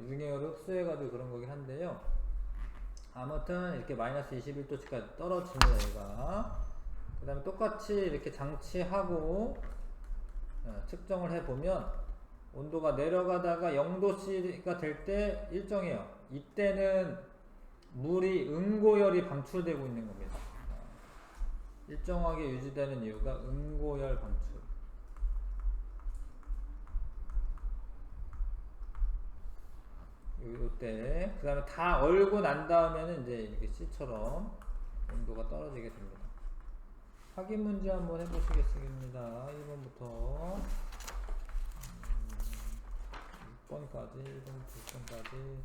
융해열을 흡수해가지고 그런 거긴 한데요. 아무튼 이렇게 마이너스 21도씨까지 떨어집니다. 얘가. 그 다음에 똑같이 이렇게 장치하고 측정을 해보면 온도가 내려가다가 0도씨가 될 때 일정해요. 이때는 물이 응고열이 방출되고 있는 겁니다. 일정하게 유지되는 이유가 응고열 방출. 요때 그 다음에 다 얼고 난 다음에는 이제 이렇게 C처럼 온도가 떨어지게 됩니다. 확인 문제 한번 해보시겠습니다. 1번부터 6번까지 1번부터 6번까지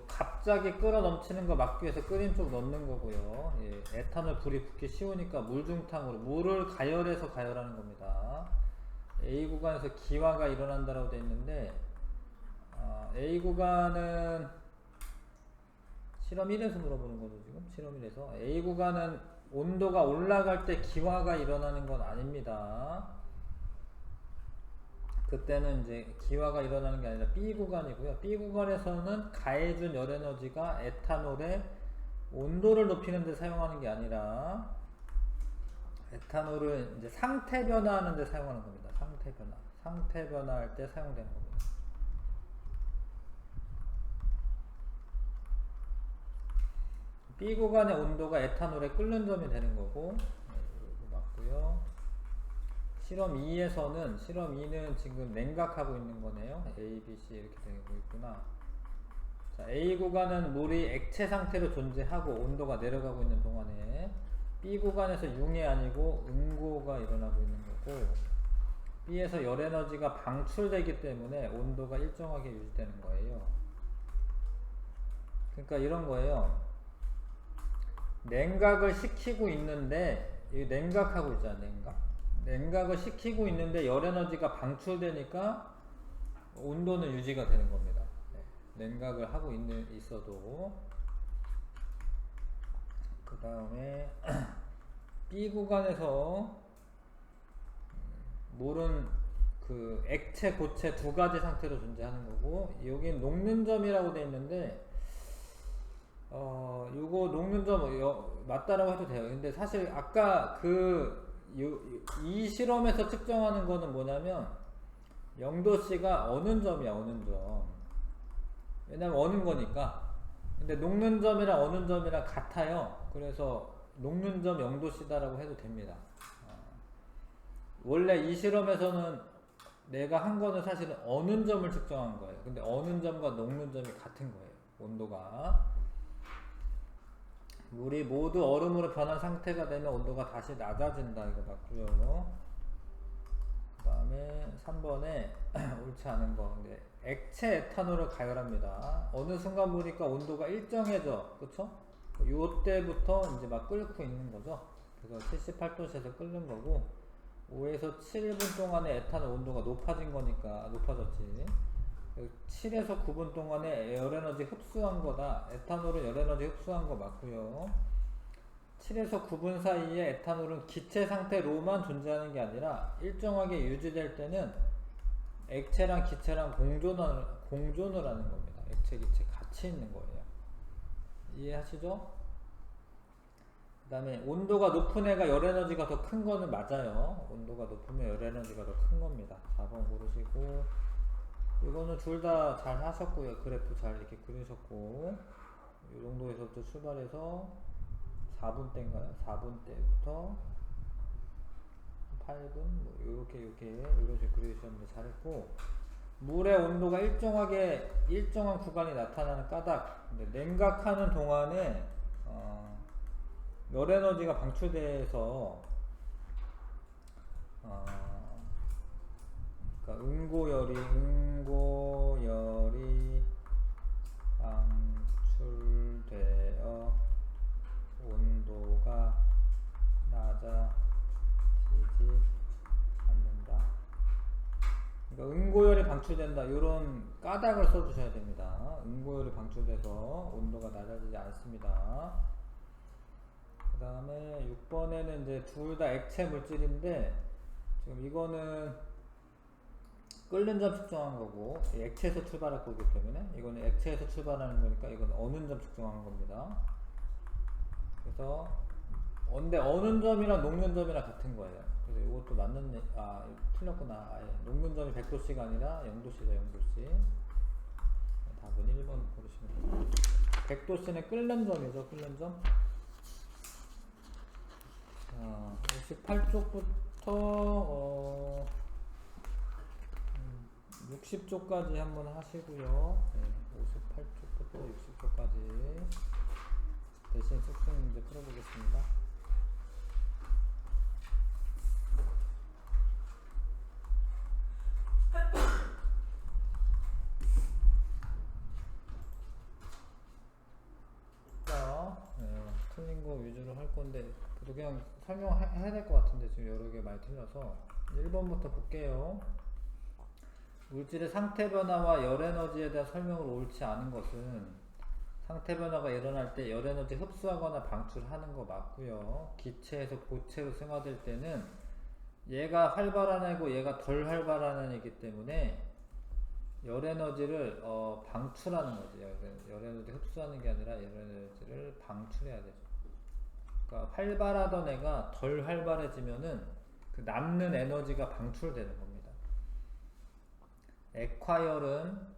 갑자기 끓어 넘치는 거 막기 위해서 끓인 쪽 넣는 거고요. 예, 에탄올 불이 붙기 쉬우니까 물중탕으로 물을 가열해서 가열하는 겁니다. A 구간에서 기화가 일어난다라고 되어 있는데 A 구간은 실험 1에서 물어보는 거죠. 지금 실험 1에서 A 구간은 온도가 올라갈 때 기화가 일어나는 건 아닙니다. 그때는 이제 기화가 일어나는 게 아니라 B 구간이고요. B 구간에서는 가해준 열에너지가 에탄올의 온도를 높이는 데 사용하는 게 아니라 에탄올을 이제 상태 변화하는 데 사용하는 겁니다. 상태 변화할 때 사용되는 겁니다. B 구간의 온도가 에탄올의 끓는 점이 되는 거고, 이거 맞고요. 실험 2에서는 실험 2는 지금 냉각하고 있는 거네요. A, B, C 이렇게 되고 있구나. 자, A 구간은 물이 액체 상태로 존재하고 온도가 내려가고 있는 동안에 B 구간에서 융이 아니고 응고가 일어나고 있는 거고, B에서 열에너지가 방출되기 때문에 온도가 일정하게 유지되는 거예요. 그러니까 이런 거예요. 냉각을 시키고 있는데, 이 냉각하고 있잖아, 냉각을 시키고 있는데 열에너지가 방출되니까 온도는 유지가 되는 겁니다. 냉각을 하고 있어도. 그 다음에 B 구간에서 물은 그 액체, 고체 두 가지 상태로 존재하는 거고, 여긴 녹는 점이라고 되어 있는데 요거 녹는 점 맞다라고 해도 돼요. 근데 사실 아까 이 실험에서 측정하는 거는 뭐냐면 0도씨가 어는 점이야, 어는 점. 왜냐면 어는 거니까. 근데 녹는 점이랑 어는 점이랑 같아요. 그래서 녹는 점 0도씨다라고 해도 됩니다. 원래 이 실험에서는 내가 한 거는 사실은 어는 점을 측정한 거예요. 근데 어는 점과 녹는 점이 같은 거예요, 온도가. 물이 모두 얼음으로 변한 상태가 되면 온도가 다시 낮아진다. 이거 맞고요. 그 다음에 3번에 옳지 않은 거. 근데 액체 에탄올을 가열합니다. 어느 순간 보니까 온도가 일정해져. 그쵸? 요때부터 이제 막 끓고 있는 거죠. 그래서 78도씨에서 끓는 거고, 5에서 7분 동안에 에탄올 온도가 높아진 거니까, 높아졌지. 7에서 9분 동안에 열에너지 흡수한 거다. 에탄올은 열에너지 흡수한 거 맞고요. 7에서 9분 사이에 에탄올은 기체 상태로만 존재하는 게 아니라 일정하게 유지될 때는 액체랑 기체랑 공존을 하는 겁니다. 액체, 기체 같이 있는 거예요. 이해하시죠? 그 다음에 온도가 높은 애가 열에너지가 더 큰 거는 맞아요. 온도가 높으면 열에너지가 더 큰 겁니다. 4번 고르시고, 이거는 둘 다 잘 하셨고요. 그래프 잘 이렇게 그리셨고, 이 정도에서부터 출발해서 4분 때인가요? 4분 때부터 8분 뭐 요렇게 이런 식으로 그리셨는데 잘했고, 물의 온도가 일정한 구간이 나타나는 까닭. 냉각하는 동안에 열에너지가 방출돼서 그러니까 응고열이 방출되어 온도가 낮아지지 그러니까 응고열이 방출된다. 이런 까닭을 써주셔야 됩니다. 응고열이 방출돼서 온도가 낮아지지 않습니다. 그 다음에 6번에는 이제 둘 다 액체 물질인데 지금 이거는 끓는 점 측정한 거고 액체에서 출발할 거기 때문에 이거는 액체에서 출발하는 거니까 이건 어는 점 측정한 겁니다. 그래서 근데 어는 점이랑 녹는 점이랑 같은 거예요. 그래서 이것도 맞는 틀렸구나. 녹는 점이 100도씨가 아니라 0도씨죠. 0도씨. 답은 1번 고르시면 됩니다. 100도씨는 끓는 점이죠. 끓는 점. 자, 58쪽부터 60쪽까지 한번 하시고요. 58쪽부터 60쪽까지 대신 숙성 문제 풀어보겠습니다. 틀린 거 위주로 할 건데 그냥 설명해야 될 것 같은데 지금 여러 개 많이 틀려서 1번부터 볼게요. 물질의 상태 변화와 열 에너지에 대한 설명을 옳지 않은 것은 상태 변화가 일어날 때 열 에너지 흡수하거나 방출하는 거 맞고요. 기체에서 고체로 승화될 때는 얘가 활발한 애고 얘가 덜 활발한 애이기 때문에 열 에너지를 방출하는 거지. 열 에너지 흡수하는 게 아니라 열 에너지를 방출해야 되죠. 그러니까 활발하던 애가 덜 활발해지면은 그 남는 에너지가 방출되는 겁니다. 액화열은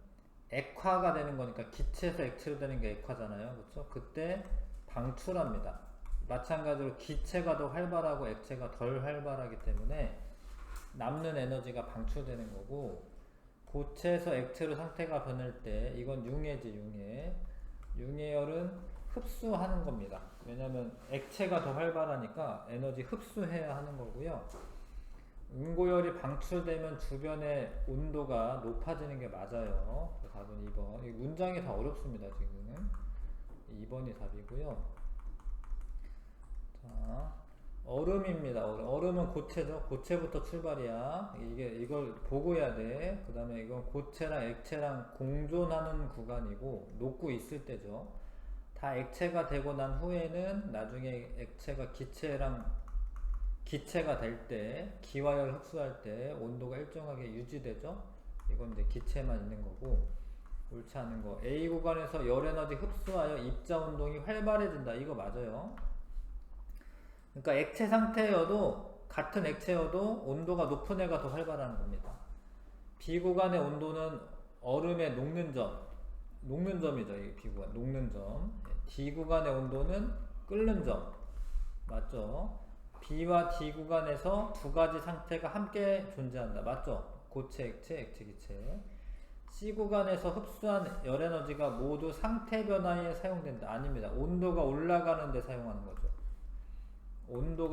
액화가 되는 거니까 기체에서 액체로 되는 게 액화잖아요. 그렇죠? 그때 방출합니다. 마찬가지로 기체가 더 활발하고 액체가 덜 활발하기 때문에 남는 에너지가 방출되는 거고 고체에서 액체로 상태가 변할 때 이건 융해지 융해. 융해열은 흡수하는 겁니다. 왜냐면 액체가 더 활발하니까 에너지 흡수해야 하는 거고요. 응고열이 방출되면 주변의 온도가 높아지는 게 맞아요. 답은 2번. 이 문장이 다 어렵습니다. 지금 2번이 답이고요. 자, 얼음입니다. 얼음은 고체죠. 고체부터 출발이야. 이걸 보고 해야 돼. 그 다음에 이건 고체랑 액체랑 공존하는 구간이고 녹고 있을 때죠. 다 액체가 되고 난 후에는 나중에 액체가 기체가 될 때, 기화열 흡수할 때 온도가 일정하게 유지되죠. 이건 이제 기체만 있는 거고 옳지 않은 거. A 구간에서 열 에너지 흡수하여 입자 운동이 활발해진다. 이거 맞아요. 그러니까 액체 상태여도 같은 액체여도 온도가 높은 애가 더 활발한 겁니다. B 구간의 온도는 얼음의 녹는 점이죠. 이 B 구간 녹는 점. D 구간의 온도는 끓는 점. 맞죠? B와 D 구간에서 두 가지 상태가 함께 존재한다. 맞죠? 고체, 액체, 액체, 기체. C 구간에서 흡수한 열 에너지가 모두 상태 변화에 사용된다. 아닙니다. 온도가 올라가는 데 사용하는 거죠. 온도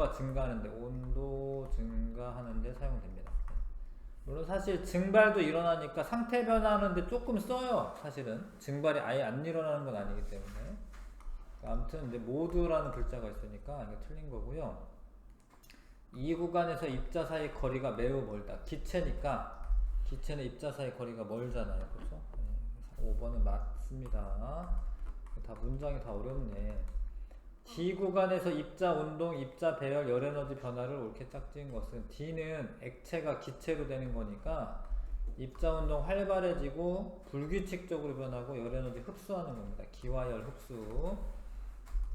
증가하는데 사용됩니다. 물론 사실 증발도 일어나니까 상태 변화하는데 조금 써요. 사실은 증발이 아예 안 일어나는 건 아니기 때문에. 아무튼 이제 모두라는 글자가 있으니까 이게 틀린 거고요. 이 구간에서 입자 사이 거리가 매우 멀다. 기체니까 기체는 입자 사이 거리가 멀잖아요. 그렇죠? 5번은 맞습니다. 다 문장이 다 어렵네. D 구간에서 입자 운동, 입자 배열, 열 에너지 변화를 옳게 짝지은 것은 D는 액체가 기체로 되는 거니까 입자 운동 활발해지고 불규칙적으로 변하고 열 에너지 흡수하는 겁니다. 기화열 흡수.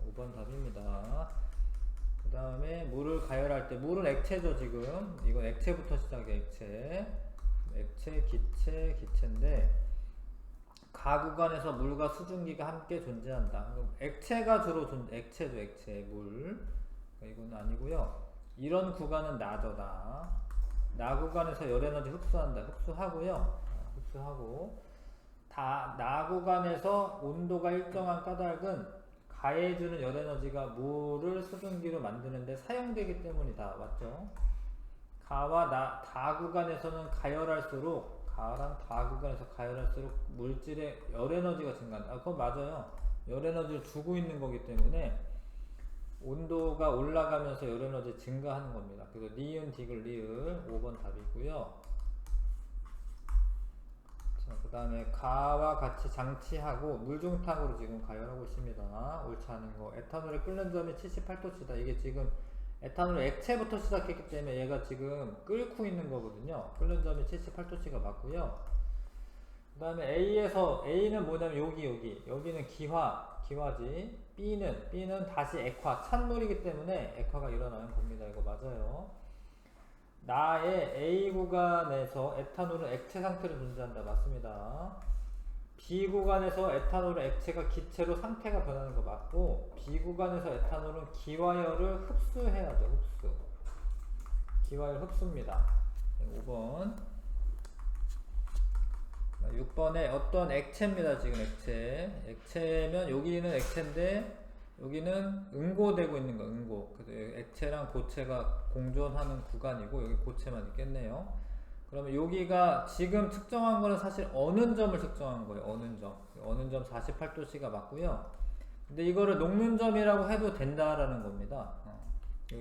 5번 답입니다. 그 다음에 물을 가열할 때 물은 액체죠. 지금 이건 액체부터 시작해. 액체, 기체인데 가 구간에서 물과 수증기가 함께 존재한다. 액체가 주로 액체죠. 액체, 물. 이건 아니고요. 이런 구간은 나죠. 나 구간에서 열 에너지 흡수한다. 흡수하고 나 구간에서 온도가 일정한 까닭은 가해주는 열 에너지가 물을 수증기로 만드는데 사용되기 때문이다. 맞죠? 가와 다 구간에서는 가열할수록 가랑 다 구간에서 가열할수록 물질의 열 에너지가 증가한다. 그건 맞아요. 열 에너지를 주고 있는 거기 때문에 온도가 올라가면서 열 에너지 증가하는 겁니다. 그래서 니은, 디귿, 리을 5번 답이고요. 그 다음에 가와 같이 장치하고 물중탕으로 지금 가열하고 있습니다. 옳지 않은 거. 에탄올을 끓는 점이 78도씨다. 이게 지금 에탄올 액체부터 시작했기 때문에 얘가 지금 끓고 있는 거거든요. 끓는 점이 78도씨가 맞고요. 그 다음에 A는 뭐냐면 여기는 기화지. B는 다시 액화, 찬물이기 때문에 액화가 일어나는 겁니다. 이거 맞아요. 나의 A 구간에서 에탄올은 액체 상태로 존재한다. 맞습니다. B 구간에서 에탄올은 액체가 기체로 상태가 변하는 거 맞고, B 구간에서 에탄올은 기화열을 흡수해야죠. 기화열 흡수입니다. 5번. 6번에 어떤 액체입니다. 지금 액체면 여기는 액체인데 여기는 응고되고 있는 거. 그래서 액체랑 고체가 공존하는 구간이고 여기 고체만 있겠네요. 그러면 여기가 지금 측정한 거는 사실 어는 점을 측정한 거예요. 어는 점 48도씨가 맞고요. 근데 이거를 녹는 점이라고 해도 된다라는 겁니다.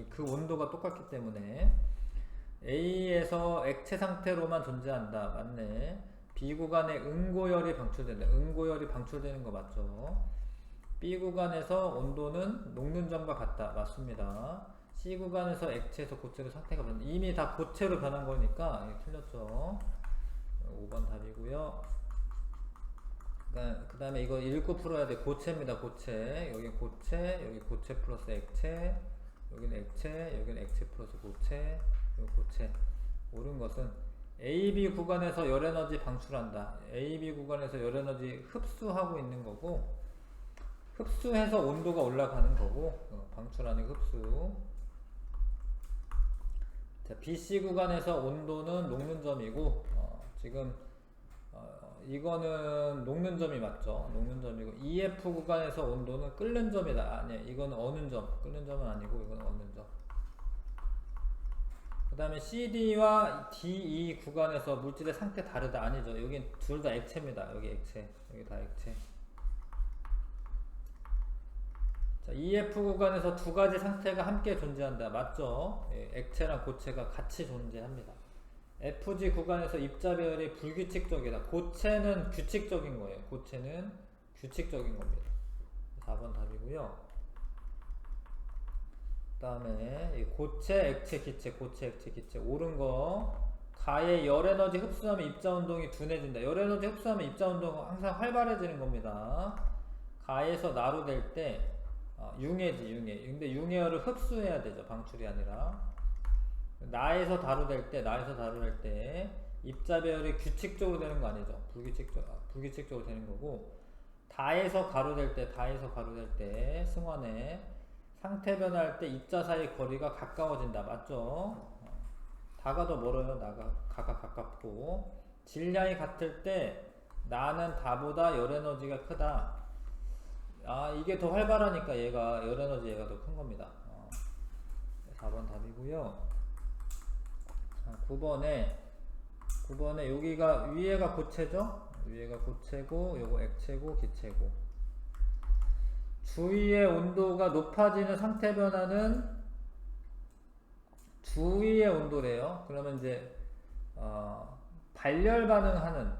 그 온도가 똑같기 때문에 A에서 액체 상태로만 존재한다. 맞네. B 구간에 응고열이 방출된다. 응고열이 방출되는 거 맞죠? B 구간에서 온도는 녹는 점과 같다. 맞습니다. C 구간에서 액체에서 고체로 상태가 변한다. 이미 다 고체로 변한 거니까 틀렸죠. 5번 답이고요. 그 다음에 이거 읽고 풀어야 돼. 고체입니다. 고체. 여기 고체, 여기 고체 플러스 액체, 여기는 액체, 여기는 액체 플러스 고체, 여기 고체. 옳은 것은 AB 구간에서 열에너지 방출한다. AB 구간에서 열에너지 흡수하고 있는 거고, 흡수해서 온도가 올라가는 거고, 방출하는 흡수. 자, BC 구간에서 온도는 녹는 점이고, 지금 이거는 녹는 점이 맞죠. 녹는 점이고, EF 구간에서 온도는 끓는 점이다. 아니, 이건 어는 점. 끓는 점은 아니고, 이건 어는 점. 그 다음에 CD와 DE 구간에서 물질의 상태 다르다. 아니죠. 여긴 둘 다 액체입니다. 여기 액체. 여기 다 액체. 자, EF 구간에서 두 가지 상태가 함께 존재한다. 맞죠? 예, 액체랑 고체가 같이 존재합니다. FG 구간에서 입자 배열이 불규칙적이다. 고체는 규칙적인 거예요. 고체는 규칙적인 겁니다. 4번 답이고요. 그 다음에 고체, 액체, 기체, 고체, 액체, 기체. 옳은 거. 가의 열에너지 흡수하면 입자운동이 둔해진다. 열에너지 흡수하면 입자운동은 항상 활발해지는 겁니다. 가에서 나로 될 때 융해지. 근데 융해열을 흡수해야 되죠. 방출이 아니라. 나에서 다로 될 때 입자 배열이 규칙적으로 되는 거 아니죠. 불규칙적으로 되는 거고, 다에서 가로 될 때 승환에 상태 변화할 때 입자 사이 거리가 가까워진다. 맞죠? 다가 더 멀어요. 가가 가깝고, 질량이 같을 때 나는 다보다 열에너지가 크다. 이게 더 활발하니까 열에너지 얘가 더 큰 겁니다. 4번 답이고요. 9번에 여기가 위에가 고체죠? 위에가 고체고, 요거 액체고, 기체고. 주위의 온도가 높아지는 상태 변화는 주위의 온도래요. 그러면 이제 발열 반응하는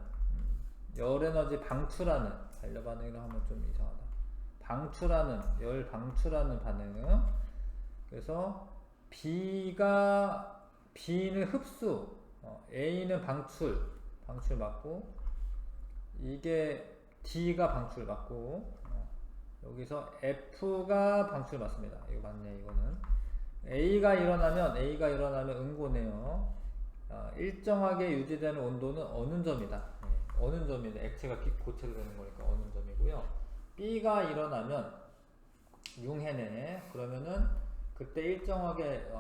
열에너지 방출하는 발열 반응이라 하면 좀 이상하다. 열 방출하는 반응. 그래서 B는 흡수, A는 방출 맞고, 이게 D가 방출 맞고, 여기서 F가 방출 맞습니다. 이거 맞네. 이거는 A가 일어나면 응고네요. 일정하게 유지되는 온도는 어는 점이다. 어는 점인데 액체가 고체로 되는 거니까 어는 점이고요. B가 일어나면 융해네. 그러면은 그때 일정하게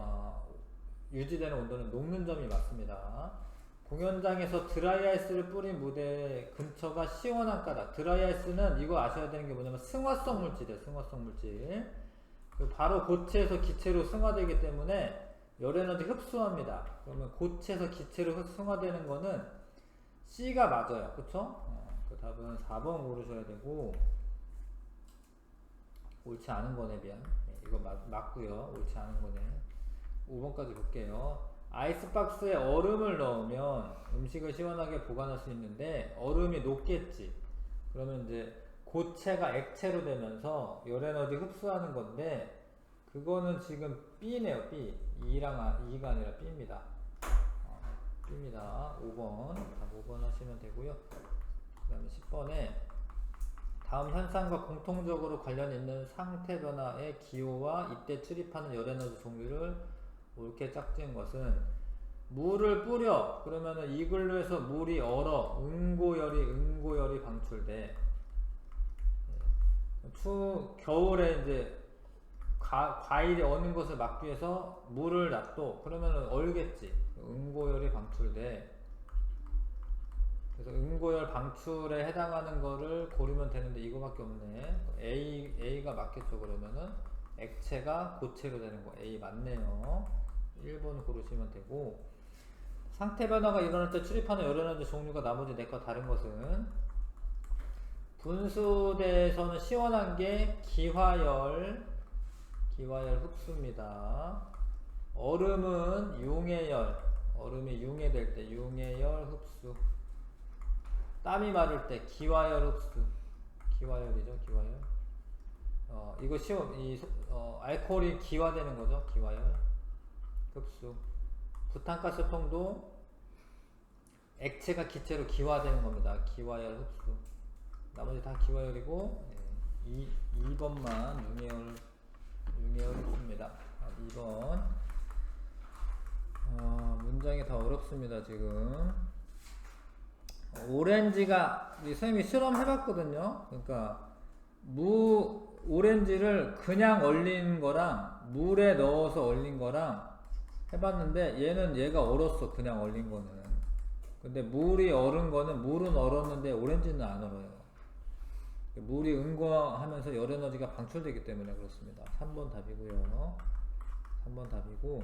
유지되는 온도는 녹는 점이 맞습니다. 공연장에서 드라이아이스를 뿌린 무대 근처가 시원한 까닭. 드라이아이스는 이거 아셔야 되는 게 뭐냐면 승화성 물질이에요. 승화성 물질. 바로 고체에서 기체로 승화되기 때문에 열에너지 흡수합니다. 그러면 고체에서 기체로 승화되는 거는 C가 맞아요. 그쵸? 그 답은 4번 고르셔야 되고, 옳지 않은 거네. 미안. 이거 맞고요. 옳지 않은 거네. 5번까지 볼게요. 아이스박스에 얼음을 넣으면 음식을 시원하게 보관할 수 있는데 얼음이 녹겠지. 그러면 이제 고체가 액체로 되면서 열 에너지 흡수하는 건데 그거는 지금 B네요. B. E가 아니라 B입니다. B입니다. 5번. 5번 하시면 되고요. 그 다음에 10번에 다음 현상과 공통적으로 관련 있는 상태 변화의 기호와 이때 출입하는 열 에너지 종류를 옳게 짝지은 것은 물을 뿌려 그러면은 이글루에서 물이 얼어 응고열이 방출돼. 겨울에 이제 과일이 어는 것을 막기 위해서 물을 놔둬 그러면은 얼겠지. 응고열이 방출돼. 그래서 응고열 방출에 해당하는 거를 고르면 되는데 이거밖에 없네. A가 맞겠죠. 그러면은 액체가 고체로 되는 거 A 맞네요. 1번 고르시면 되고, 상태 변화가 일어날 때 출입하는 열 에너지 종류가 나머지 4과 다른 것은 분수대에서는 시원한 게 기화열 흡수입니다. 얼음은 얼음이 융해될 때 융해열 흡수. 땀이 마를 때 기화열 흡수. 기화열이죠. 알코올이 기화되는 거죠. 기화열 흡수. 부탄가스통도 액체가 기체로 기화되는 겁니다. 기화열 흡수. 나머지 다 기화열이고, 2번만 융해열 흡수입니다. 2번. 문장이 다 어렵습니다. 지금 오렌지가 선생님이 실험 해봤거든요. 그러니까 오렌지를 그냥 얼린 거랑 물에 넣어서 얼린 거랑 해봤는데 얘가 얼었어. 그냥 얼린 거는. 근데 물이 얼은 거는 물은 얼었는데 오렌지는 안 얼어요. 물이 응고하면서 열 에너지가 방출되기 때문에 그렇습니다. 3번 답이고요. 3번 답이고,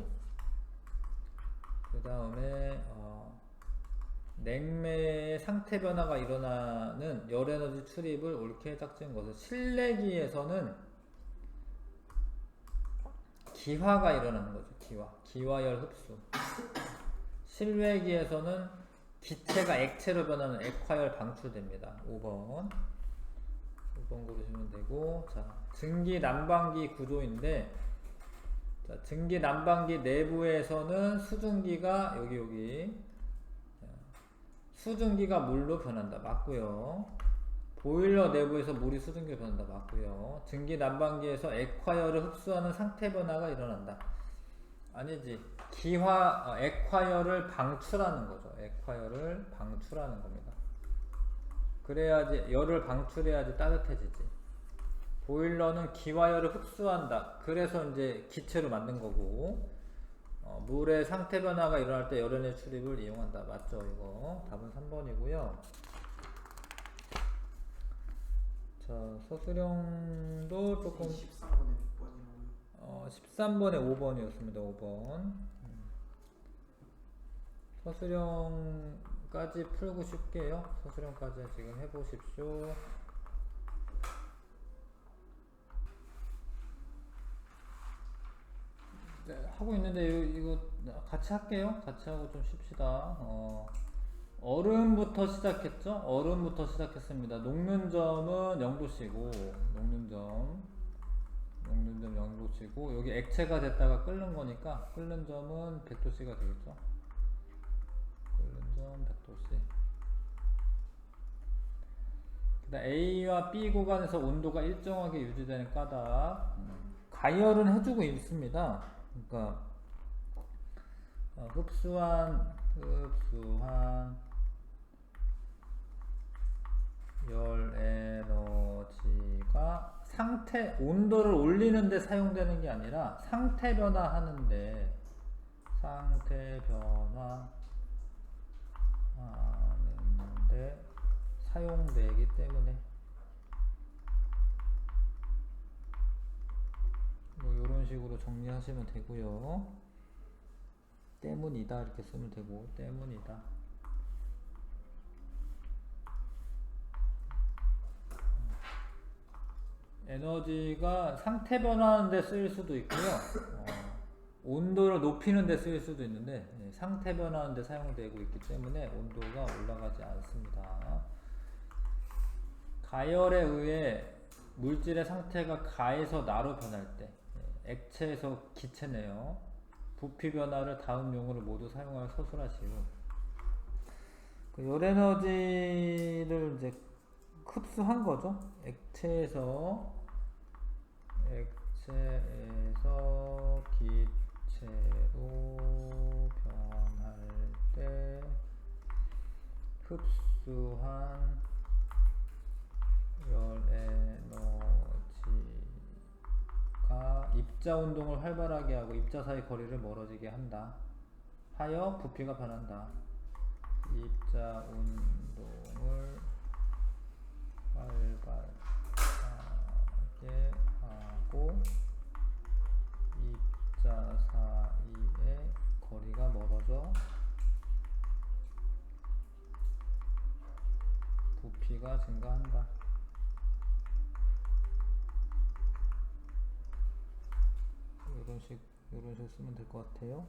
그 다음에 냉매의 상태 변화가 일어나는 열 에너지 출입을 옳게 짝지은 것은 실내기에서는 기화가 일어나는 거죠. 기화열 흡수. 실외기에서는 기체가 액체로 변하는 액화열 방출됩니다. 5번 고르시면 되고, 자, 증기 난방기 구조인데, 자, 증기 난방기 내부에서는 수증기가 여기 수증기가 물로 변한다. 맞고요. 보일러 내부에서 물이 수증기로 변한다. 맞고요. 증기 난방기에서 액화열을 흡수하는 상태 변화가 일어난다. 아니지. 액화열을 방출하는 거죠. 액화열을 방출하는 겁니다. 그래야지, 열을 방출해야지 따뜻해지지. 보일러는 기화열을 흡수한다. 그래서 이제 기체로 만든 거고, 물의 상태 변화가 일어날 때 열연의 출입을 이용한다. 맞죠? 이거 답은 3번이고요. 자, 서술형도 조금 13번에 몇 번이라고요? 13번에 5번이었습니다. 5번. 서술형까지 풀고 쉽게요. 서술형까지 지금 해보십시오. 네, 하고 있는데 이거 같이 할게요. 같이 하고 좀 쉽시다. 얼음부터 시작했죠? 얼음부터 시작했습니다. 녹는 점은 0도씨고, 녹는 점 0도씨고, 여기 액체가 됐다가 끓는 거니까, 끓는 점은 100도씨가 되겠죠? 끓는 점 100도씨. 그 다음 A와 B 구간에서 온도가 일정하게 유지되는 까닭. 가열은 해주고 있습니다. 그러니까, 흡수한 열 에너지가 온도를 올리는데 사용되는 게 아니라 상태 변화하는데 사용되기 때문에 뭐 이런 식으로 정리하시면 되고요. 때문이다 이렇게 쓰면 되고, 때문이다. 에너지가 상태 변화하는데 쓰일 수도 있고요. 온도를 높이는 데 쓰일 수도 있는데 상태 변화하는 데 사용되고 있기 때문에 온도가 올라가지 않습니다. 가열에 의해 물질의 상태가 가에서 나로 변할 때, 액체에서 기체네요. 부피 변화를 다음 용어를 모두 사용하여 서술하시오. 그 열에너지를 이제 흡수한 거죠. 액체에서 기체로 변할 때 흡수한 열에너지가 입자 운동을 활발하게 하고 입자 사이 거리를 멀어지게 한다. 하여 부피가 변한다. 입자 운동을 활발하게 하고 입자 사이의 거리가 멀어져 부피가 증가한다. 이런 식 쓰면 될 것 같아요.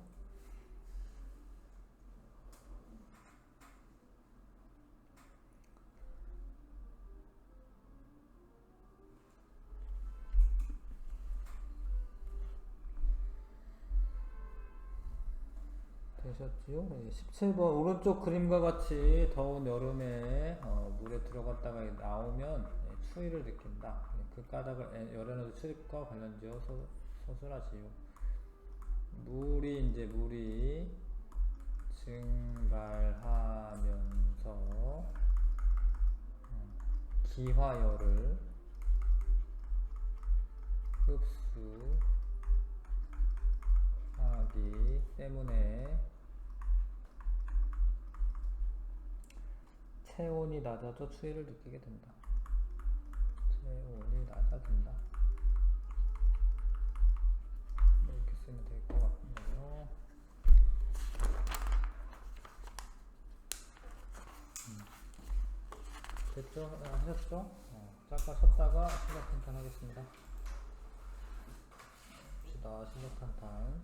되셨지요? 17번 오른쪽 그림과 같이 더운 여름에 물에 들어갔다가 나오면 추위를 느낀다. 그 까닭을 열에너지 출입과 관련지어 서술하시오. 물이 증발하면서 기화열을 흡수하기 때문에 체온이 낮아져 추위를 느끼게 된다. 체온이 낮아진다. 이렇게 쓰면 될 것 같네요. 됐죠? 하셨죠? 잠깐 쉬었다가 실력 탄탄 하겠습니다. 봅시다. 실력 탄탄.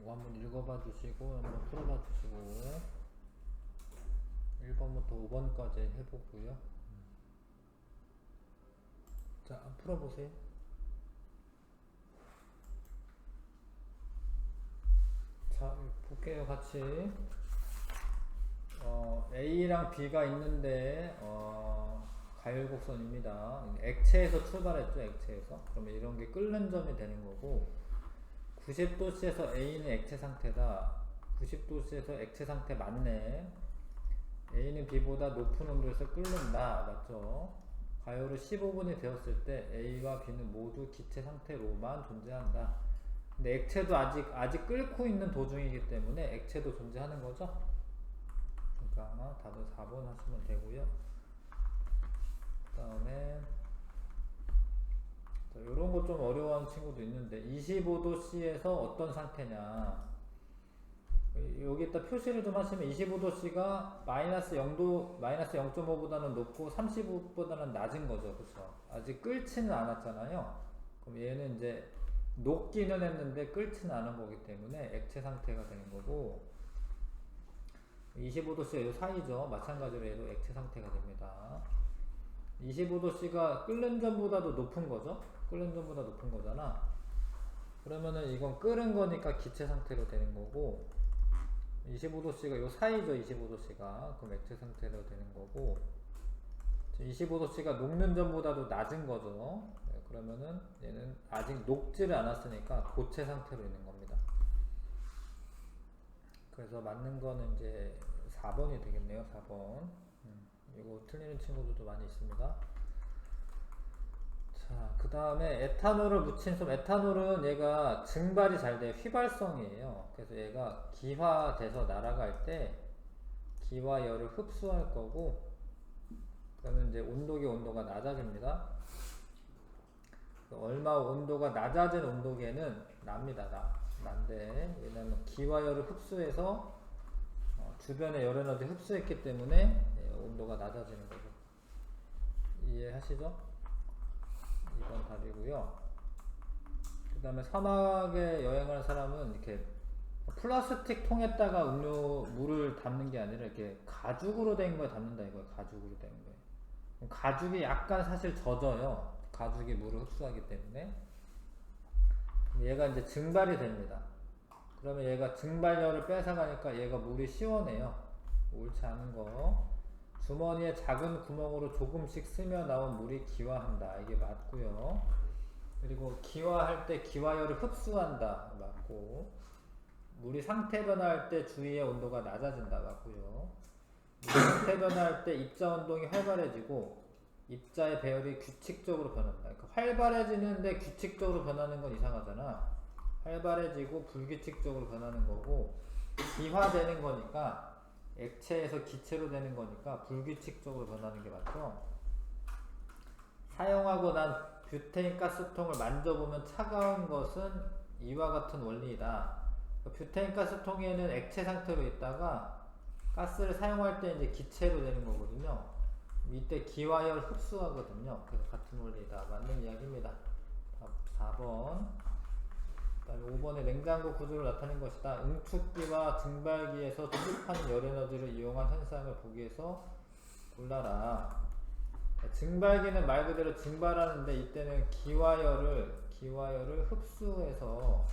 이거 한번 읽어봐 주시고 한번 풀어봐 주시고 1번부터 5번까지 해보고요. 자, 풀어보세요. 자, 볼게요. 같이. A랑 B가 있는데 가열곡선입니다. 액체에서 출발했죠. 액체에서. 그러면 이런 게 끓는 점이 되는 거고 90도씨에서 A는 액체 상태다. 90도씨에서 액체 상태 맞네. A는 B보다 높은 온도에서 끓는다. 맞죠? 가열후 15분이 되었을 때 A와 B는 모두 기체 상태로만 존재한다. 근데 액체도 아직 끓고 있는 도중이기 때문에 액체도 존재하는 거죠? 그러니까 다들 4번 하시면 되고요. 그 다음에 이런 거 좀 어려워하는 친구도 있는데 25도씨에서 어떤 상태냐, 여기다 표시를 좀 하시면 25도씨가 마이너스 0도, 마이너스 0.5보다는 높고 35보다는 낮은 거죠. 그쵸? 아직 끓지는 않았잖아요. 그럼 얘는 이제 녹기는 했는데 끓지는 않은 거기 때문에 액체 상태가 되는 거고 25도씨가 이 사이죠. 마찬가지로 얘도 액체 상태가 됩니다. 25도씨가 끓는 점보다도 높은 거죠. 끓는 점보다 높은 거잖아. 그러면은 이건 끓은 거니까 기체 상태로 되는 거고 25도씨가 요 사이죠. 25도씨가 그럼 액체 상태로 되는 거고 25도씨가 녹는 점보다도 낮은 거죠. 네, 그러면은 얘는 아직 녹지를 않았으니까 고체 상태로 있는 겁니다. 그래서 맞는 거는 이제 4번이 되겠네요. 4번. 이거 틀리는 친구들도 많이 있습니다. 자, 그 다음에 에탄올을 묻힌 솜. 에탄올은 얘가 증발이 잘 돼요. 휘발성이에요. 그래서 얘가 기화돼서 날아갈 때 기화열을 흡수할 거고 그러면 이제 온도가 낮아집니다. 얼마 온도가 낮아진 온도계는 납니다. 난데 얘는 기화열을 흡수해서 주변의 열에너지 흡수했기 때문에 온도가 낮아지는 거죠. 이해하시죠? 2번 답이고요. 그 다음에 사막에 여행하는 사람은 이렇게 플라스틱 통에다가 물을 담는 게 아니라 이렇게 가죽으로 된 거에 담는다 이거예요. 가죽으로 된 거에. 가죽이 약간 사실 젖어요. 가죽이 물을 흡수하기 때문에. 얘가 이제 증발이 됩니다. 그러면 얘가 증발열을 뺏어가니까 얘가 물이 시원해요. 옳지 않은 거. 주머니에 작은 구멍으로 조금씩 스며 나온 물이 기화한다. 이게 맞고요. 그리고 기화할 때 기화열을 흡수한다. 맞고. 물이 상태 변화할 때 주위의 온도가 낮아진다. 맞고요. 물이 상태 변화할 때 입자 운동이 활발해지고 입자의 배열이 규칙적으로 변한다. 그러니까 활발해지는데 규칙적으로 변하는 건 이상하잖아. 활발해지고 불규칙적으로 변하는 거고 기화되는 거니까 액체에서 기체로 되는 거니까 불규칙적으로 변하는 게 맞죠. 사용하고 난 뷰테인 가스통을 만져보면 차가운 것은 이와 같은 원리이다. 뷰테인 가스통에는 액체 상태로 있다가 가스를 사용할 때 이제 기체로 되는 거거든요. 이때 기화열 흡수하거든요. 그래서 같은 원리이다. 맞는 이야기입니다. 4번. 그다음에 5번에 냉장고 구조를 나타낸 것이다. 응축기와 증발기에서 투입하는 열에너지를 이용한 현상을 보기 위해서 골라라. 증발기는 말 그대로 증발하는데 이때는 기화열을 흡수해서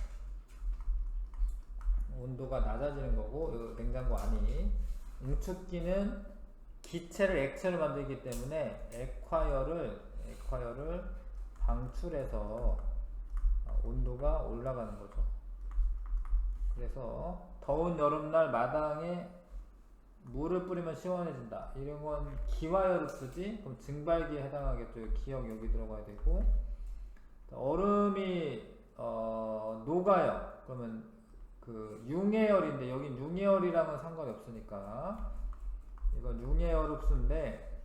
온도가 낮아지는 거고 냉장고 안이. 응축기는 기체를 액체로 만들기 때문에 액화열을 방출해서 온도가 올라가는 거죠. 그래서 더운 여름날 마당에 물을 뿌리면 시원해진다. 이런 건 기화열을 쓰지. 그럼 증발기에 해당하겠죠. 기억 여기 들어가야 되고. 얼음이 녹아요. 그러면 그 융해열인데 여긴 융해열이랑은 상관이 없으니까 이건 융해열 흡수인데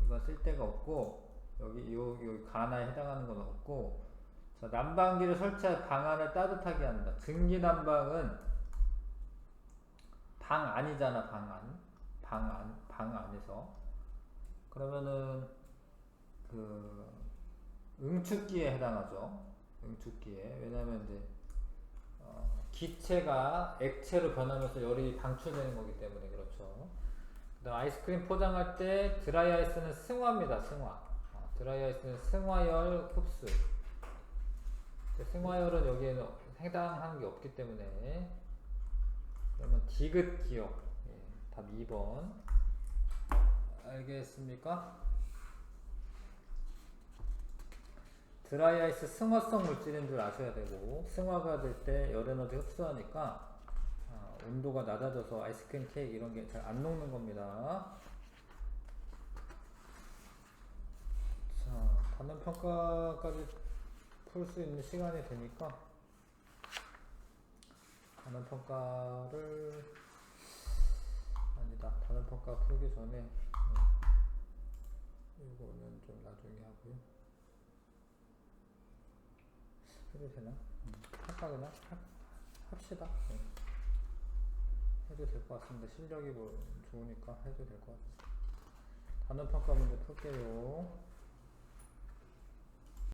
이건 쓸 데가 없고 여기 가나에 해당하는 건 없고. 자, 난방기를 설치한 방 안을 따뜻하게 한다. 증기난방은 방 안이잖아. 방 안에서. 그러면은 그 응축기에 해당하죠. 응축기에. 왜냐면 이제 기체가 액체로 변하면서 열이 방출되는 거기 때문에 그렇죠. 그다음 아이스크림 포장할 때 드라이 아이스는 승화입니다. 승화. 드라이 아이스는 승화열 흡수. 승화열은 여기에는 해당하는 게 없기 때문에 그러면 디귿 기억. 예, 답 2번. 알겠습니까? 드라이 아이스 승화성 물질인 줄 아셔야 되고 승화가 될 때 열에너지 흡수하니까 온도가 낮아져서 아이스크림 케이크 이런 게 잘 안 녹는 겁니다. 자, 단원 평가까지 풀 수 있는 시간이 되니까 단원 평가를 아니다. 단원 평가 풀기 전에 이거는 좀 나중에 하고요. 해도 되나? 할까 그냥? 합시다. 네. 해도 될 것 같습니다. 실력이 좋으니까 해도 될 것 같아요. 단원 평가 문제 풀게요.